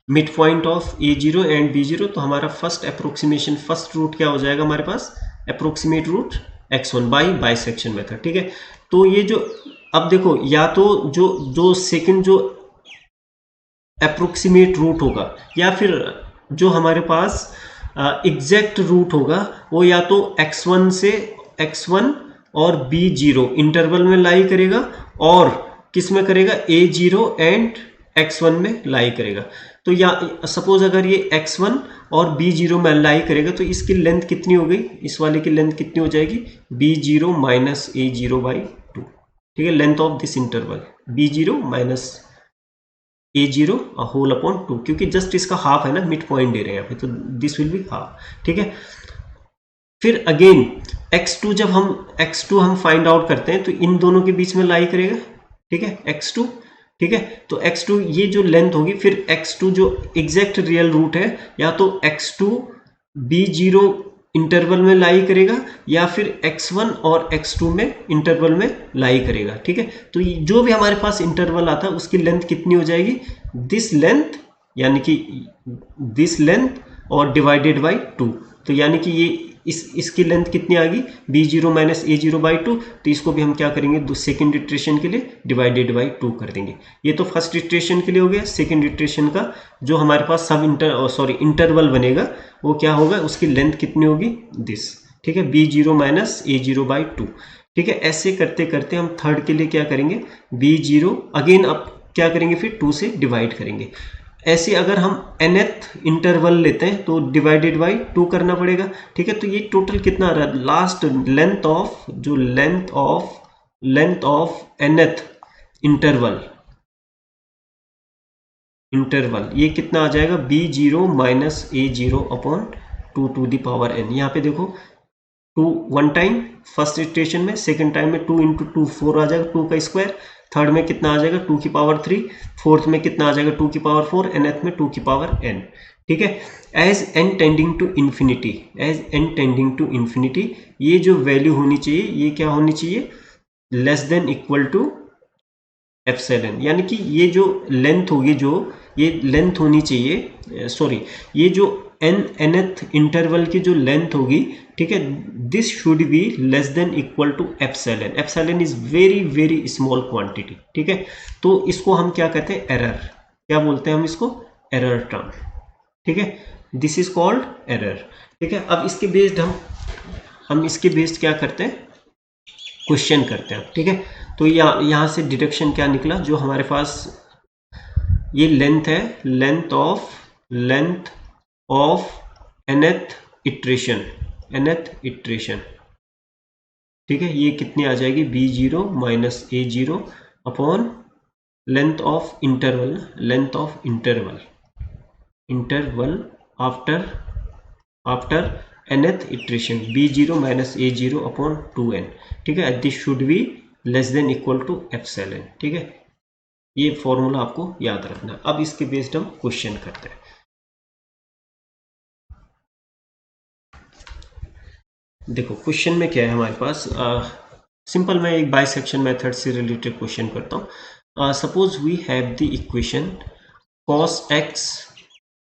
mid point of a0 and b0, तो हमारा फर्स्ट अप्रोक्सीमेशन, फर्स्ट रूट क्या हो जाएगा हमारे पास, approximate root x1 by bisection method. ठीक है, तो ये जो अब देखो, या तो जो सेकंड जो अप्रोक्सीमेट रूट होगा, या फिर जो हमारे पास एग्जैक्ट रूट होगा, वो या तो x1 से x1 और b0 इंटरवल में लाई करेगा, और किस में करेगा, a0 एंड x1 में लाई करेगा। तो या सपोज अगर ये x1 और b0 में लाई करेगा, तो इसकी लेंथ कितनी हो गई, इस वाले की लेंथ कितनी हो जाएगी, b0 माइनस a0 बाई 2। ठीक है, length of this interval b0 minus a0 whole upon 2, क्योंकि जस्ट इसका हाफ है ना, मिड पॉइंट दे रहे हैं यहाँ पे, तो दिस विल बी हाफ। ठीक है, फिर अगेन x2, जब हम x2 हम फाइंड आउट करते हैं, तो इन दोनों के बीच में लाई करेगा। ठीक है, x2। ठीक है, तो x2 ये जो लेंथ होगी, फिर x2 जो एग्जैक्ट रियल रूट है, या तो x2 b0 इंटरवल में लाई करेगा, या फिर x1 और x2 में इंटरवल में लाई करेगा। ठीक है, तो जो भी हमारे पास इंटरवल आता है, उसकी लेंथ कितनी हो जाएगी, दिस लेंथ, यानी कि दिस लेंथ और डिवाइडेड बाई 2। तो यानी कि ये इसकी लेंथ कितनी आ गई, b0 माइनस a0 बाई 2। तो इसको भी हम क्या करेंगे, सेकेंड इटरेशन के लिए डिवाइडेड बाई 2 कर देंगे। ये तो फर्स्ट इटरेशन के लिए हो गया। सेकेंड इटरेशन का जो हमारे पास सब इंटरवल बनेगा, वो क्या होगा, उसकी लेंथ कितनी होगी, दिस। ठीक है, b0 माइनस a0 बाई 2। ठीक है, ऐसे करते करते हम थर्ड के लिए क्या करेंगे, b0 अगेन अब क्या करेंगे, फिर 2 से डिवाइड करेंगे। ऐसे अगर हम nth इंटरवल लेते हैं, तो डिवाइडेड बाई 2 करना पड़ेगा। ठीक है, तो ये टोटल कितना आ रहा है, लास्ट लेंथ ऑफ, जो लेंथ ऑफ nth इंटरवल ये कितना आ जाएगा, b0 minus a0 upon 2 to the power n। यहाँ पे देखो 2 वन टाइम फर्स्ट इटरेशन में, सेकेंड टाइम में 2 इंटू 2 4 आ जाएगा, 2 का स्क्वायर। थर्ड में कितना आ जाएगा, 2 की पावर 3। फोर्थ में कितना आ जाएगा, 2 की पावर 4। nth में 2 की पावर n। ठीक है, as n tending to infinity, ये जो वैल्यू होनी चाहिए, ये क्या होनी चाहिए, less than equal to epsilon. यानी कि ये जो लेंथ होगी, जो ये लेंथ होनी चाहिए, सॉरी, ये जो nth इंटरवल की जो लेंथ होगी, ठीक है, this should be less than equal to epsilon. Epsilon is very very small quantity. ठीक है, तो इसको हम क्या कहते हैं, एरर। क्या बोलते हैं हम इसको, एरर टर्म। ठीक है, दिस इज कॉल्ड एरर। ठीक है, अब इसके बेस्ड हम इसके बेस्ड क्या करते हैं, क्वेश्चन करते हैं, ठीक है। तो यहाँ से डिडक्शन क्या निकला, जो हमारे पास ये लेंथ है, लेंथ ऑफ nth इटरेशन, ठीक है, ये कितनी आ जाएगी, b0 minus a0 upon length of interval after nth iteration, b0 minus a0 upon 2n, ठीक है। This should be less than equal to epsilon, ठीक है। ये फॉर्मूला आपको याद रखना। अब इसके बेस्ड हम क्वेश्चन करते हैं। देखो क्वेश्चन में क्या है हमारे पास, सिंपल मैं एक बाइसेक्शन मेथड से रिलेटेड क्वेश्चन करता हूँ। Suppose we have the equation cos x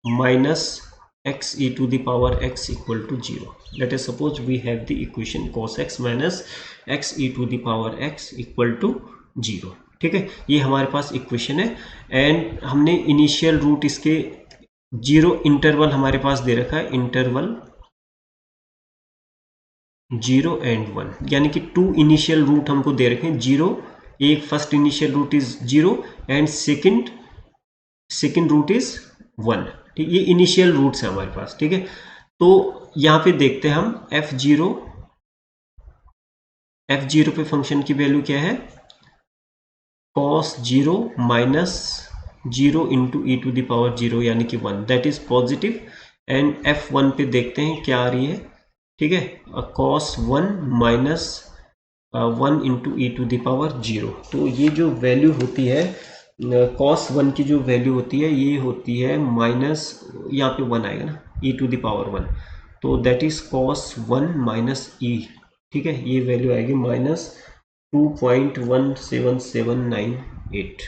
minus x e to the power x equal to 0. Let us suppose we have the equation cos x minus x e to the power x equal to 0, ठीक है। ये हमारे पास equation है and हमने initial root इसके 0 interval हमारे पास दे रखा है, इंटरवल 0 एंड 1, यानी कि 2 इनिशियल रूट हमको दे रखे हैं। 0 एक first initial root is 0 and second root is 1, ठीक। ये इनिशियल रूट्स है हमारे पास, ठीक है। तो यहां पे देखते हैं हम f0 पे फंक्शन की वैल्यू क्या है, cos 0 minus 0 into e to the power 0 यानी कि 1, that is positive. And f1 पे देखते हैं क्या आ रही है, ठीक है, cos 1 minus 1 into e to the power 0। तो ये जो वैल्यू होती है cos 1 की जो वैल्यू होती है, ये होती है माइनस, यहाँ पे 1 आएगा ना, e टू द पावर 1, तो that is cos 1 minus e, ठीक है। ये वैल्यू आएगी माइनस 2.17798,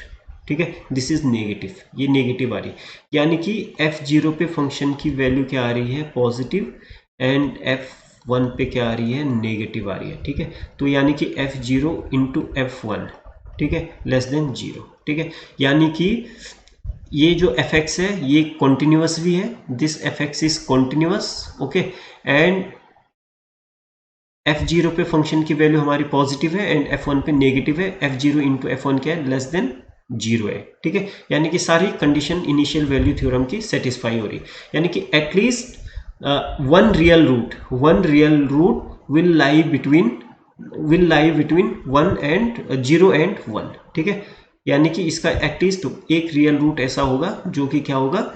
ठीक है। दिस इज नेगेटिव, ये नेगेटिव आ रही है, यानी कि f0 पे फंक्शन की वैल्यू क्या आ रही है, पॉजिटिव, एंड f1 पे क्या आ रही है, नेगेटिव आ रही है, ठीक है। तो यानी कि f0 इंटू f1, ठीक है, लेस देन 0, ठीक है। यानी कि ये जो fx है ये कॉन्टिन्यूअस भी है, this fx is continuous, okay. And f0 पे फंक्शन की वैल्यू हमारी पॉजिटिव है एंड f1 पे नेगेटिव है, f0 इंटू f1 क्या है, लेस देन 0 है, ठीक है। यानी कि सारी कंडीशन इनिशियल वैल्यू थ्योरम की सेटिस्फाई हो रही, यानी कि at least one real root will lie between 1 and 0 and 1, ठीक है। यानी कि इसका एटलीस्ट एक रियल रूट ऐसा होगा जो कि क्या होगा,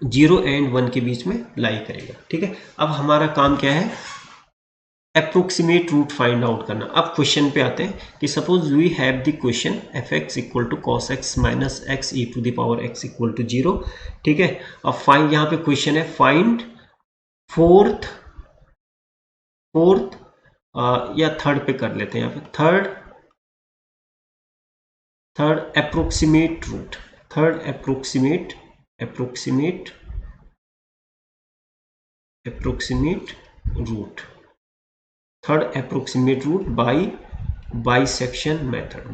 0 एंड 1 के बीच में लाई करेगा, ठीक है। अब हमारा काम क्या है, अप्रोक्सीमेट रूट फाइंड आउट करना। अब क्वेश्चन पे आते हैं कि suppose we have the question fx equal to cos x minus x e to the power x equal to 0, ठीक है। अब फाइंड, यहाँ पे क्वेश्चन है फाइंड फोर्थ या थर्ड पे कर लेते हैं, यहाँ पे third approximate root, third approximate root by bisection method,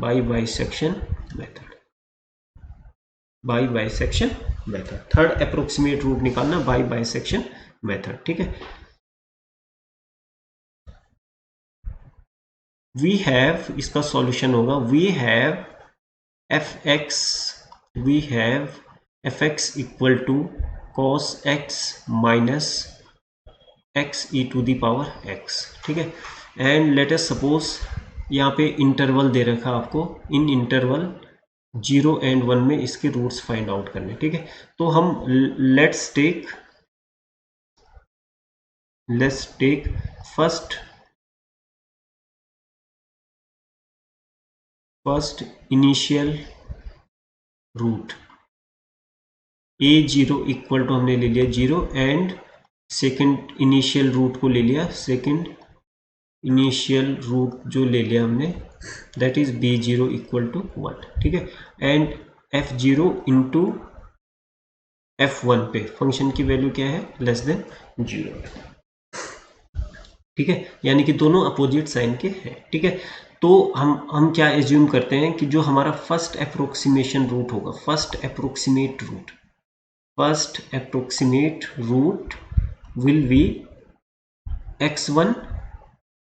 third approximate root निकालना बाय बाइसेक्शन मेथड, ठीक है। वी हैव, इसका सॉल्यूशन होगा, we have fx equal to cos x minus x e to the power x, ठीक है। And let us suppose यहाँ पे interval दे रखा आपको, इन इंटरवल 0 एंड 1 में इसके रूट्स फाइंड आउट करने, ठीक है। तो हम let's take first initial root a0 equal to हमने ले लिया 0 एंड सेकंड इनिशियल रूट को ले लिया, सेकंड इनिशियल रूट जो ले लिया हमने, that is b0 equal to 1, ठीक है। एंड f0 इंटू f1 पे फंक्शन की वैल्यू क्या है, लेस देन 0, ठीक है। यानी कि दोनों अपोजिट साइन के हैं, ठीक है। तो हम क्या एज्यूम करते हैं कि जो हमारा फर्स्ट अप्रोक्सीमेशन रूट होगा, first approximate root will be x1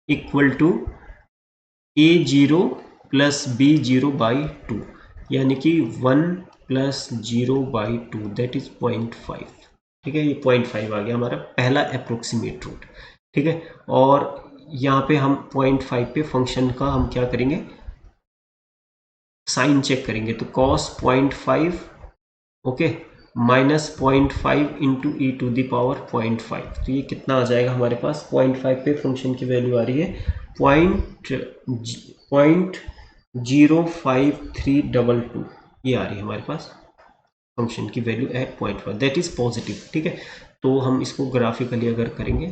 equal to a0 plus b0 by 2, यानी कि 1 प्लस 0 बाई 2 दैट इज 0.5। ठीक है, ये 0.5 आ गया हमारा पहला अप्रोक्सीमेट रूट। ठीक है, और यहाँ पे हम 0.5 पे फंक्शन का हम क्या करेंगे, साइन चेक करेंगे। तो cos 0.5 okay minus 0.5 into e to the power 0.5, तो ये कितना आ जाएगा हमारे पास। 0.5 पे फंक्शन की वैल्यू आ रही है 0.05322, ये आ रही है हमारे पास फंक्शन की value at 0.5, that is positive. ठीक है, तो हम इसको ग्राफिकली अगर करेंगे,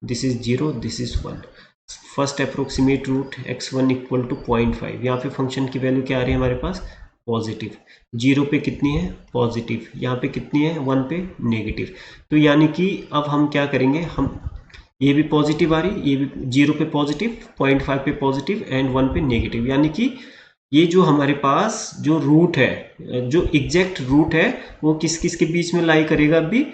this is 0, this is 1, first approximate root x1 equal to 0.5, यहाँ पे फंक्शन की वैल्यू क्या आ रही है हमारे पास, पॉजिटिव। 0 पे कितनी है, पॉजिटिव, यहाँ पे कितनी है, 1 पे नेगेटिव। तो यानी कि अब हम क्या करेंगे, हम ये भी पॉजिटिव आ रही, ये भी 0 पे पॉजिटिव, 0.5 पे पॉजिटिव एंड 1 पे नेगेटिव, यानी कि ये जो हमारे पास जो रूट है, जो एग्जैक्ट रूट है, वो किस किस के बीच में लाई करेगा, अभी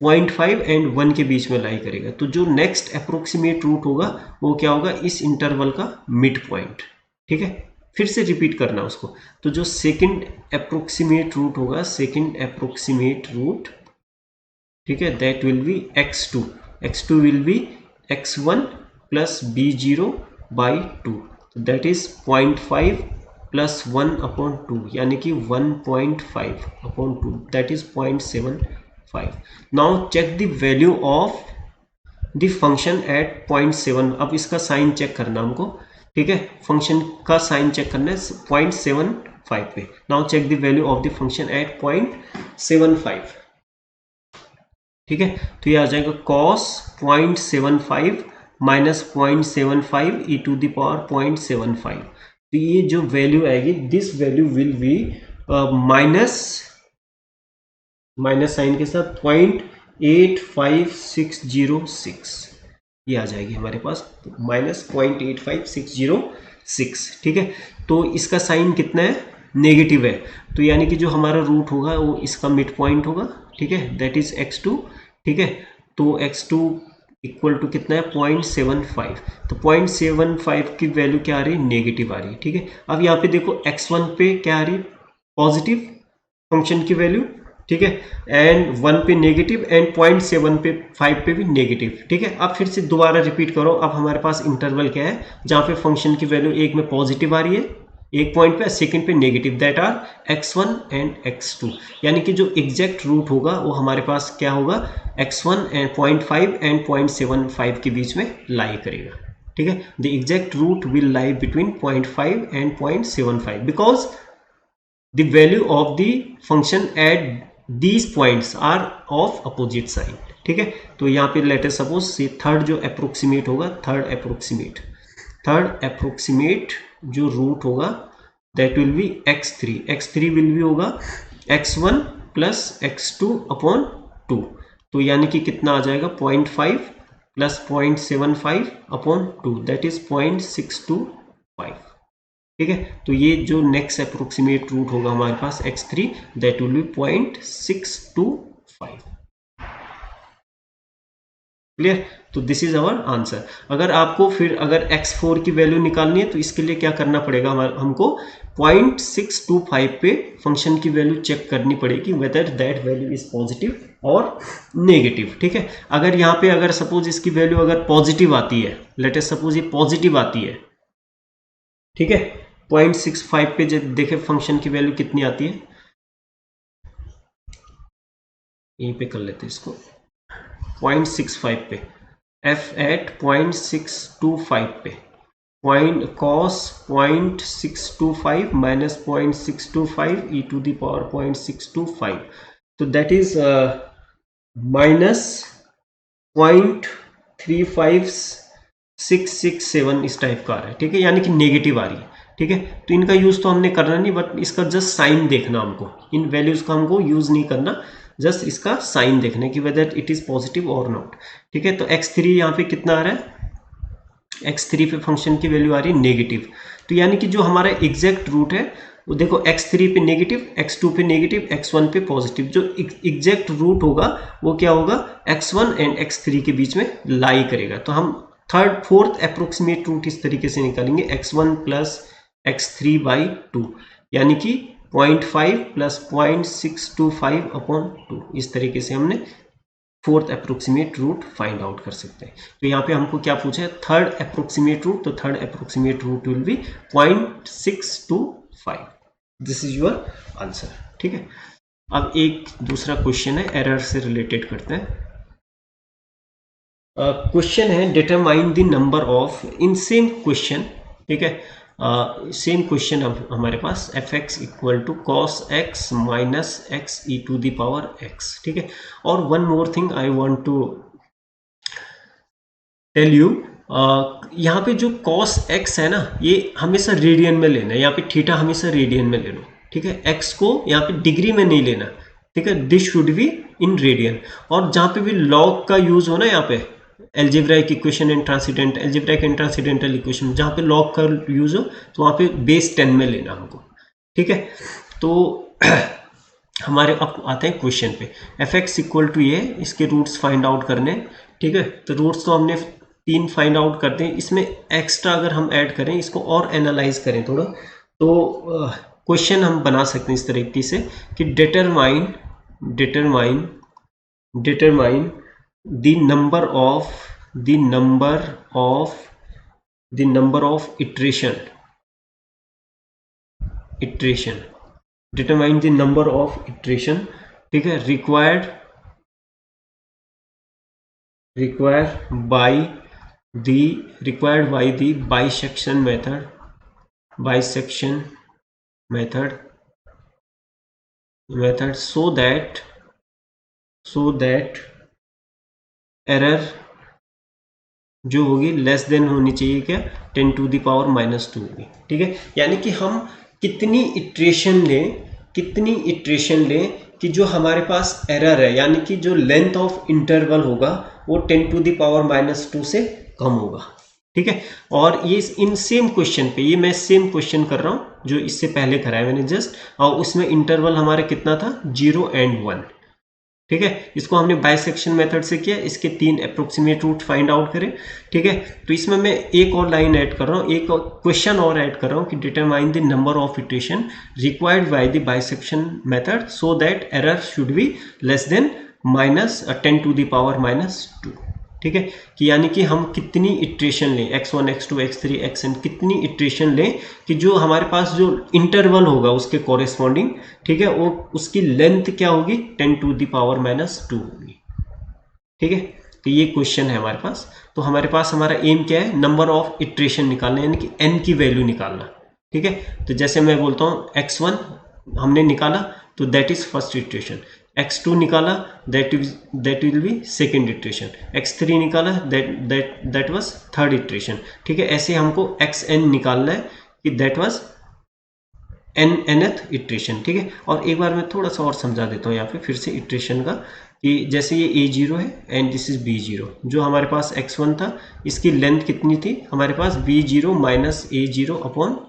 0.5 एंड 1 के बीच में लाई करेगा। तो जो नेक्स्ट अप्रोक्सीमेट रूट होगा वो क्या होगा, इस इंटरवल का मिड पॉइंट। ठीक है, फिर से रिपीट करना उसको। तो जो सेकंड अप्रोक्सीमेट रूट होगा, सेकंड अप्रोक्सीमेट रूट, ठीक है, that will be x2, x2 will be x1 plus b0 by 2, that is 0.5 plus 1 upon 2, यानी कि 1.5 upon 2, that is 0.75। Now check the value of the function at 0.7। अब इसका sign check करना हमको। ठीक है, फंक्शन का साइन चेक करना है 0.75 पे। Now check the value of the function at 0.75। ठीक है, तो ये आ जाएगा cos 0.75 minus 0.75 e to the power 0.75। तो ये जो वैल्यू आएगी, this value will be minus sign के साथ 0.85606, ये आ जाएगी हमारे पास माइनस 0.85606। ठीक है, तो इसका साइन कितना है, नेगेटिव है, तो यानी कि जो हमारा रूट होगा वो इसका मिड पॉइंट होगा। ठीक है, दैट इज x2। ठीक है, तो x2 इक्वल टू कितना है, 0.75। तो 0.75 की वैल्यू क्या आ रही है, नेगेटिव आ रही है। ठीक है, अब यहाँ पे देखो x1 पे क्या आ रही है, पॉजिटिव फंक्शन की वैल्यू। ठीक है, एंड 1 पे नेगेटिव एंड 0.75 पे भी नेगेटिव। ठीक है, अब फिर से दोबारा रिपीट करो। अब हमारे पास इंटरवल क्या है, जहाँ पे फंक्शन की वैल्यू एक में पॉजिटिव आ रही है, एक पॉइंट पे, सेकंड पे negative, that are x1 and x2, यानी कि जो एग्जैक्ट रूट होगा वो हमारे पास क्या होगा, x1 एंड 0.5 एंड 0.75 के बीच में लाई करेगा। ठीक है, the exact root will lie between 0.5 and 0.75 because the value of the function at these points are of opposite sign। ठीक है, तो यहाँ पे लेट अस सपोज से थर्ड जो अप्रोक्सीमेट होगा, थर्ड अप्रोक्सीमेट जो रूट होगा, that will B x3 will be होगा x1 प्लस x2 अपॉन 2, तो यानी कि कितना आ जाएगा, 0.5 प्लस 0.75 अपॉन 2, दैट इज 0.625। ठीक है, तो ये जो नेक्स्ट अप्रोक्सीमेट रूट होगा हमारे पास x3, that will be 0.625। Clear, तो दिस इज आवर आंसर। अगर आपको फिर अगर x4 की वैल्यू निकालनी है तो इसके लिए क्या करना पड़ेगा, हमको 0.625 पे फंक्शन की वैल्यू चेक करनी पड़ेगी whether that value is positive और नेगेटिव। ठीक है, अगर यहाँ पे अगर सपोज इसकी वैल्यू अगर पॉजिटिव आती है, लेट अस सपोज ये पॉजिटिव आती है, ठीक है, 0.65 पे जब देखे फंक्शन की वैल्यू कितनी आती है, यहीं पे कर लेते हैं इसको, 0.65 पे f एट 0.625 पे cos 0.625 minus 0.625 e to the power 0.625, तो दैट इज माइनस 0.35667 इस टाइप का आ रहा है। ठीक है, यानी कि नेगेटिव आ रही है। ठीक है, तो इनका यूज तो हमने करना नहीं, बट इसका जस्ट साइन देखना हमको, इन वैल्यूज का हमको यूज नहीं करना, जस्ट इसका साइन देखना कि वेदर इट इज पॉजिटिव और नॉट। ठीक है, तो x3 यहाँ पे कितना आ रहा है, x3 पे फंक्शन की वैल्यू आ रही है नेगेटिव, तो यानी कि जो हमारा एग्जैक्ट रूट है वो देखो x3 पे नेगेटिव, x2 पे नेगेटिव, x1 पे पॉजिटिव, जो एग्जैक्ट रूट होगा वो क्या होगा, x1 एंड x3 के बीच में लाई करेगा। तो हम फोर्थ अप्रोक्सीमेट रूट इस तरीके से निकालेंगे x1 प्लस x3/2 यानी कि 0.5 प्लस 0.625 अपॉन 2। इस तरीके से हमने fourth approximate root find out कर सकते हैं। तो यहाँ पे हमको क्या पूछा है, थर्ड अप्रोक्सीमेट रूट, तो third approximate root will be 0.625। This is your answer. ठीक है, अब एक दूसरा क्वेश्चन है, एरर से रिलेटेड करते हैं। क्वेश्चन है determine the number of, in same question, ठीक है, सेम क्वेश्चन हमारे पास F x equal to cos X minus X E to the power X. ठीक है, और one more thing I want to tell you, यहाँ पे जो कॉस एक्स है ना, ये हमेशा रेडियन में लेना है, यहाँ पे थीटा हमेशा रेडियन में ले लो। ठीक है, एक्स को यहाँ पे डिग्री में नहीं लेना। ठीक है, this should be in radian. और जहाँ पे भी लॉग का यूज हो ना, यहाँ पे algebraic equation and transcendental, algebraic and transcendental equation, जहाँ पे लॉग का यूज हो तो वहाँ पे बेस 10 में लेना हमको। ठीक है, तो हमारे अब आते हैं क्वेश्चन पे। एफ एक्स इक्वल टू ये, इसके रूट्स फाइंड आउट करने। ठीक है, तो रूट्स तो हमने 3 फाइंड आउट करते हैं, इसमें एक्स्ट्रा अगर हम ऐड करें, इसको और एनालाइज करें थोड़ा, तो क्वेश्चन हम बना सकते हैं इस तरीके से कि determine the number of iteration, determine the number of iteration, ठीक है, required by the bisection method so that error जो होगी लेस देन होनी चाहिए क्या, 10 टू द पावर -2 होगी। ठीक है, यानी कि हम कितनी इटरेशन लें कि जो हमारे पास एरर है, यानी कि जो लेंथ ऑफ इंटरवल होगा वो 10 टू द पावर -2 से कम होगा। ठीक है, और ये इन सेम क्वेश्चन पे, ये मैं सेम क्वेश्चन कर रहा हूँ जो इससे पहले कराया मैंने जस्ट, और उसमें इंटरवल हमारे कितना था, 0 और 1। ठीक है, इसको हमने बाइसेक्शन मेथड से किया, इसके 3 अप्रोक्सीमेट रूट फाइंड आउट करें। ठीक है, तो इसमें मैं एक और लाइन ऐड कर रहा हूँ, एक क्वेश्चन और ऐड कर रहा हूँ कि determine the number of iteration required by the bisection method so that error should be less than -10 to the power -2। ठीक है, कि यानी कि हम कितनी इटरेशन लें, x1 x2 x3 xn, कितनी इटरेशन लें कि जो हमारे पास जो इंटरवल होगा उसके कॉरेस्पॉन्डिंग, ठीक है, वो उसकी लेंथ क्या होगी, 10 टू द पावर -2 होगी। ठीक है, तो ये क्वेश्चन है हमारे पास। तो हमारे पास हमारा एम क्या है, नंबर ऑफ इटरेशन निकालना, यानी कि n की वैल्यू निकालना। ठीक है, तो जैसे मैं बोलता हूँ x1 हमने निकाला तो that is first iteration, x2 निकाला that will B second iteration, x3 निकाला दैट वाज थर्ड इटरेशन। ठीक है, ऐसे हमको xn निकालना है कि दैट वाज nth इटरेशन। ठीक है, और एक बार मैं थोड़ा सा और समझा देता हूँ यहाँ पे फिर से इटरेशन का, कि जैसे ये a0 है एंड दिस इज b0, जो हमारे पास x1 था इसकी लेंथ कितनी थी हमारे पास, b0 माइनस a0 अपॉन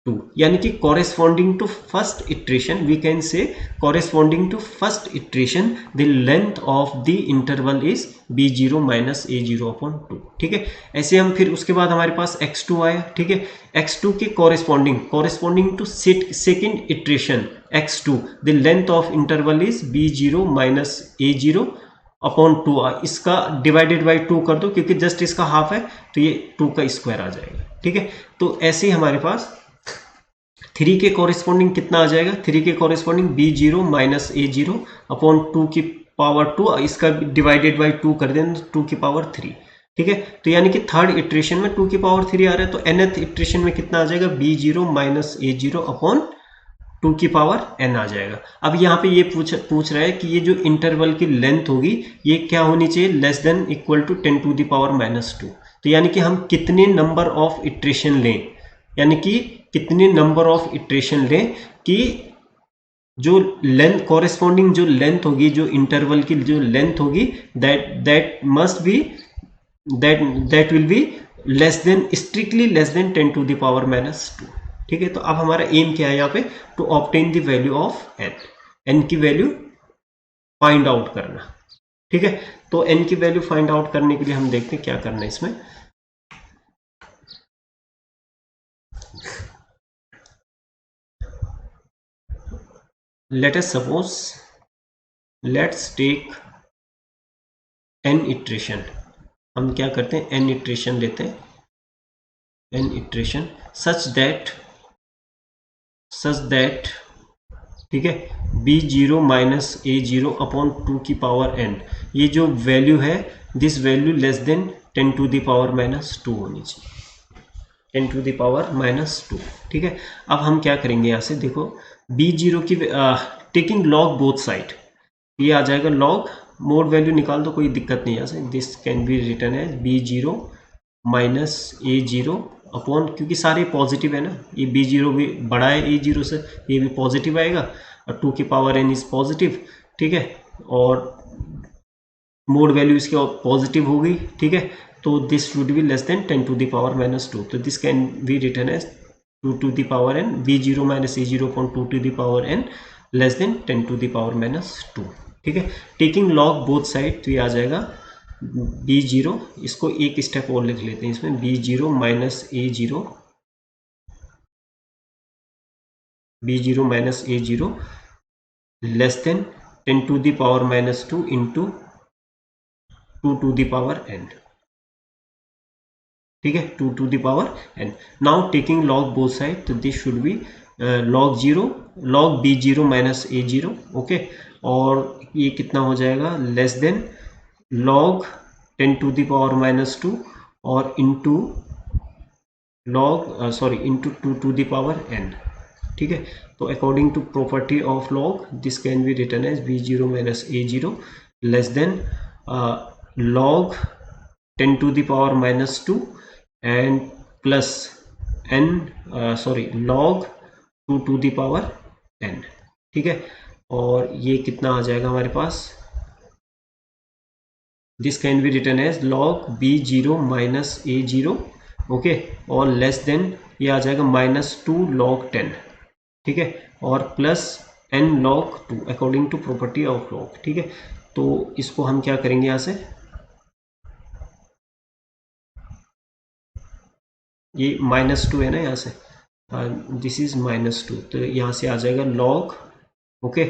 2, यानी कि corresponding to first iteration, we can say corresponding to first iteration the length of the interval is b0 minus a0 upon 2। ठीक है, ऐसे हम फिर उसके बाद हमारे पास x2 आया। ठीक है, x2 के corresponding to second iteration x2 the length of interval is b0 minus a0 upon 2, इसका डिवाइडेड बाई 2 कर दो क्योंकि जस्ट इसका हाफ है, तो ये 2 का स्क्वायर आ जाएगा। ठीक है, तो ऐसे ही हमारे पास 3 के कॉरेस्पॉन्डिंग कितना आ जाएगा, 3 के corresponding b0 minus a0 upon 2 की पावर 2, इसका डिवाइडेड बाई 2 कर दें 2 की पावर 3। ठीक है, तो यानी कि थर्ड इटरेशन में 2 की पावर 3 आ रहा है, तो nth इटरेशन में कितना आ जाएगा, b0 माइनस a0 अपॉन 2 की पावर n आ जाएगा। अब यहाँ पे ये पूछ रहा है कि ये जो इंटरवल की लेंथ होगी ये क्या होनी चाहिए, less than equal to 10 to the power -2। तो यानी कि हम कितने नंबर ऑफ इटरेशन लें, यानी कि कितने नंबर ऑफ इटरेशन लें कि जो लेंथ कॉरेस्पॉन्डिंग जो लेंथ होगी, जो इंटरवल की जो लेंथ होगी, that must be that will be less than, strictly less than 10 to the power -2। ठीक है, तो अब हमारा एम क्या है यहाँ पे, to obtain the value of n की वैल्यू फाइंड आउट करना। ठीक है, तो n की वैल्यू फाइंड आउट करने के लिए हम देखते हैं क्या करना है इसमें। Let us suppose, let's take n iteration. हम क्या करते हैं, n इटरेशन लेते हैं, n इटरेशन सच दैट ठीक है, b0 माइनस a0 अपॉन 2 की पावर n, ये जो वैल्यू है this value less than 10 to the power minus 2 होनी चाहिए, 10 टू द पावर माइनस 2। ठीक है, अब हम क्या करेंगे, यहाँ से देखो b0 की टेकिंग लॉग बोथ साइड, ये आ जाएगा लॉग, मोड वैल्यू निकाल दो, कोई दिक्कत नहीं है। This can be written as b0 minus a0 upon, क्योंकि सारे पॉजिटिव है ना, ये b0 भी बड़ा है a0 से, ये भी पॉजिटिव आएगा, और 2 की पावर n इज पॉजिटिव। ठीक है, और मोड वैल्यू इसके पॉजिटिव हो गई। ठीक है, तो this should be less than 10 to the power minus 2, तो this can be written as 2 to the power n, b0 minus a0 upon 2 to the power n less than 10 to the power minus 2। ठीक है, taking log both side, तो ये आ जाएगा b0, इसको एक step और लिख लेते हैं इसमें, b0 minus a0, b0 minus a0 less than 10 to the power minus 2 into 2 to the power n। ठीक है, 2 to the power n। Now taking log both side, तो this should be log 0, log b0 minus a0। Okay, और ये कितना हो जाएगा, less than log 10 to the power minus 2 और into log into 2 to the power n। ठीक है, तो according to property of log this can be written as b0 minus a0 less than log 10 to the power minus 2 and plus n log 2 to the power n। ठीक है, और ये कितना आ जाएगा हमारे पास, this can be written as log b0 minus a0। Okay, और लेस देन ये आ जाएगा माइनस 2 log 10। ठीक है, और plus n log 2 according to property of log. ठीक है, तो इसको हम क्या करेंगे, यहाँ से ये माइनस 2 है ना, यहाँ से दिस इज माइनस 2, तो यहाँ से आ जाएगा log। ओके,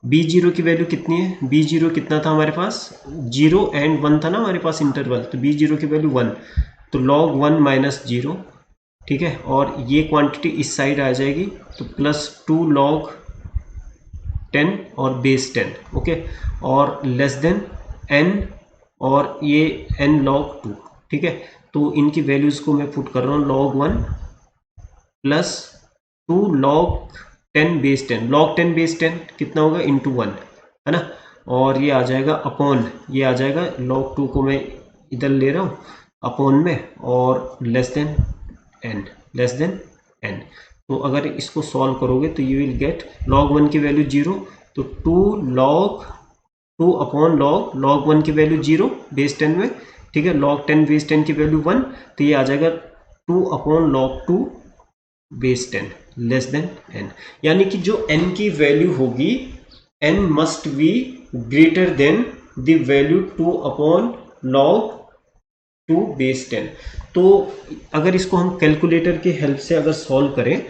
b0 की वैल्यू कितनी है, b0 कितना था हमारे पास, 0 एंड 1 था ना हमारे पास इंटरवल, तो b0 की वैल्यू 1, तो log 1 माइनस 0। ठीक है, और ये क्वांटिटी इस साइड आ जाएगी, तो प्लस 2 log 10 और बेस 10। ओके, और लेस देन n, और ये n log 2। ठीक है, तो इनकी वैल्यूज को मैं पुट कर रहा हूँ, log 1 plus 2 log 10 base 10, log 10 base 10 कितना होगा, इंटू 1 है ना, और ये आ जाएगा अपॉन, ये आ जाएगा log 2 को मैं इधर ले रहा हूँ अपॉन में, और लेस देन n। तो अगर इसको सॉल्व करोगे तो यू विल गेट log 1 की वैल्यू 0, तो 2 अपॉन log 1 की वैल्यू 0 बेस 10 में। ठीक है, log 10 बेस 10 की वैल्यू 1, तो ये आ जाएगा 2 upon log 2 base 10 less than n, यानी कि जो n की वैल्यू होगी, n must be greater than the value 2 upon log 2 base 10। तो अगर इसको हम कैलकुलेटर की हेल्प से अगर सॉल्व करें,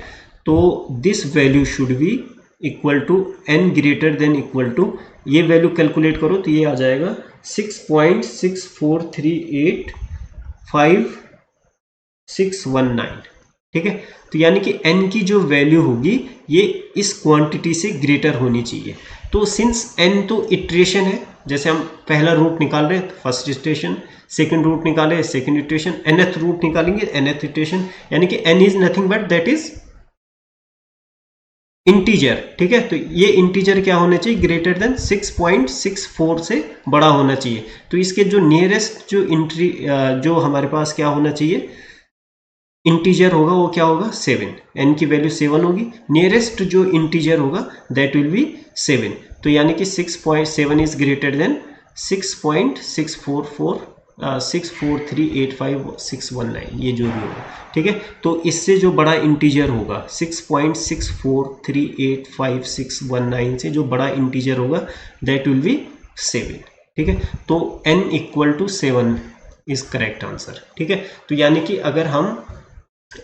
तो this value should be equal to n greater than equal to, ये वैल्यू कैलकुलेट करो तो ये आ जाएगा 6.64385,619। ठीक है, तो यानी कि n की जो वैल्यू होगी ये इस क्वांटिटी से ग्रेटर होनी चाहिए। तो सिंस n तो इटरेशन है, जैसे हम पहला रूट निकाल रहे हैं फर्स्ट इटरेशन, सेकंड रूट निकाले सेकंड इटरेशन, nth रूट निकालेंगे nth इटरेशन, यानी कि n is nothing but that is integer. ठीक है, तो ये इंटीजर क्या होना चाहिए, ग्रेटर देन 6.64 से बड़ा होना चाहिए। तो इसके जो नियरेस्ट जो हमारे पास क्या होना चाहिए, इंटीजर होगा, वो क्या होगा, 7, n की वैल्यू 7 होगी, नियरेस्ट जो इंटीजर होगा दैट विल बी 7। तो यानी कि 6.7 इज ग्रेटर देन 6.64385,619, ये जो भी होगा। ठीक है, तो इससे जो बड़ा इंटीजर होगा 6.64385,619 से जो बड़ा इंटीजर होगा दैट विल बी 7। ठीक है, तो n equal to 7 is correct answer. ठीक है, तो यानी कि अगर हम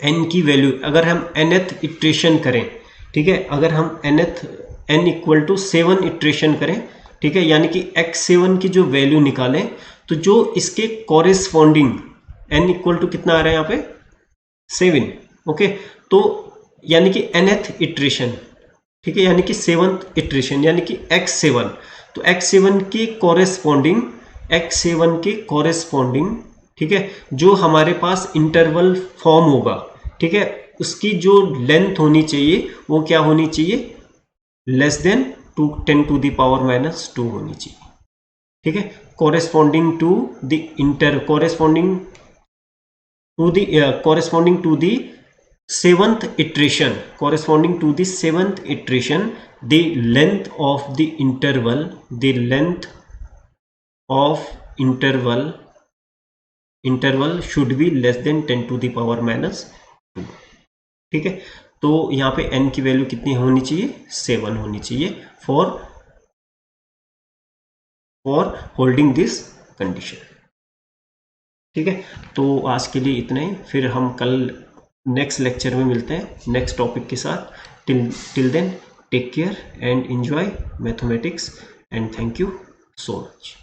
n की वैल्यू, अगर हम nth इटरेशन करें, ठीक है, अगर हम n इक्वल टू 7 इटरेशन करें, ठीक है, यानी कि x7 की जो वैल्यू निकालें, तो जो इसके कॉरेस्पॉन्डिंग n इक्वल टू कितना आ रहा है यहाँ पे 7, ओके, तो यानी कि nth इटरेशन, ठीक है, यानी कि 7th इटरेशन यानी कि x7, तो x7 के कॉरेस्पॉन्डिंग, ठीक है, जो हमारे पास इंटरवल फॉर्म होगा, ठीक है, उसकी जो लेंथ होनी चाहिए वो क्या होनी चाहिए, less than 10 to the power -2 होनी चाहिए। ठीक है, corresponding to the corresponding to the seventh iteration, the length of the interval should be less than 10 to the power -2। ठीक है, तो यहाँ पे n की वैल्यू कितनी होनी चाहिए, 7 होनी चाहिए फॉर होल्डिंग दिस कंडीशन। ठीक है, तो आज के लिए इतना ही, फिर हम कल नेक्स्ट लेक्चर में मिलते हैं नेक्स्ट टॉपिक के साथ। Till then take care and enjoy mathematics and thank you so much.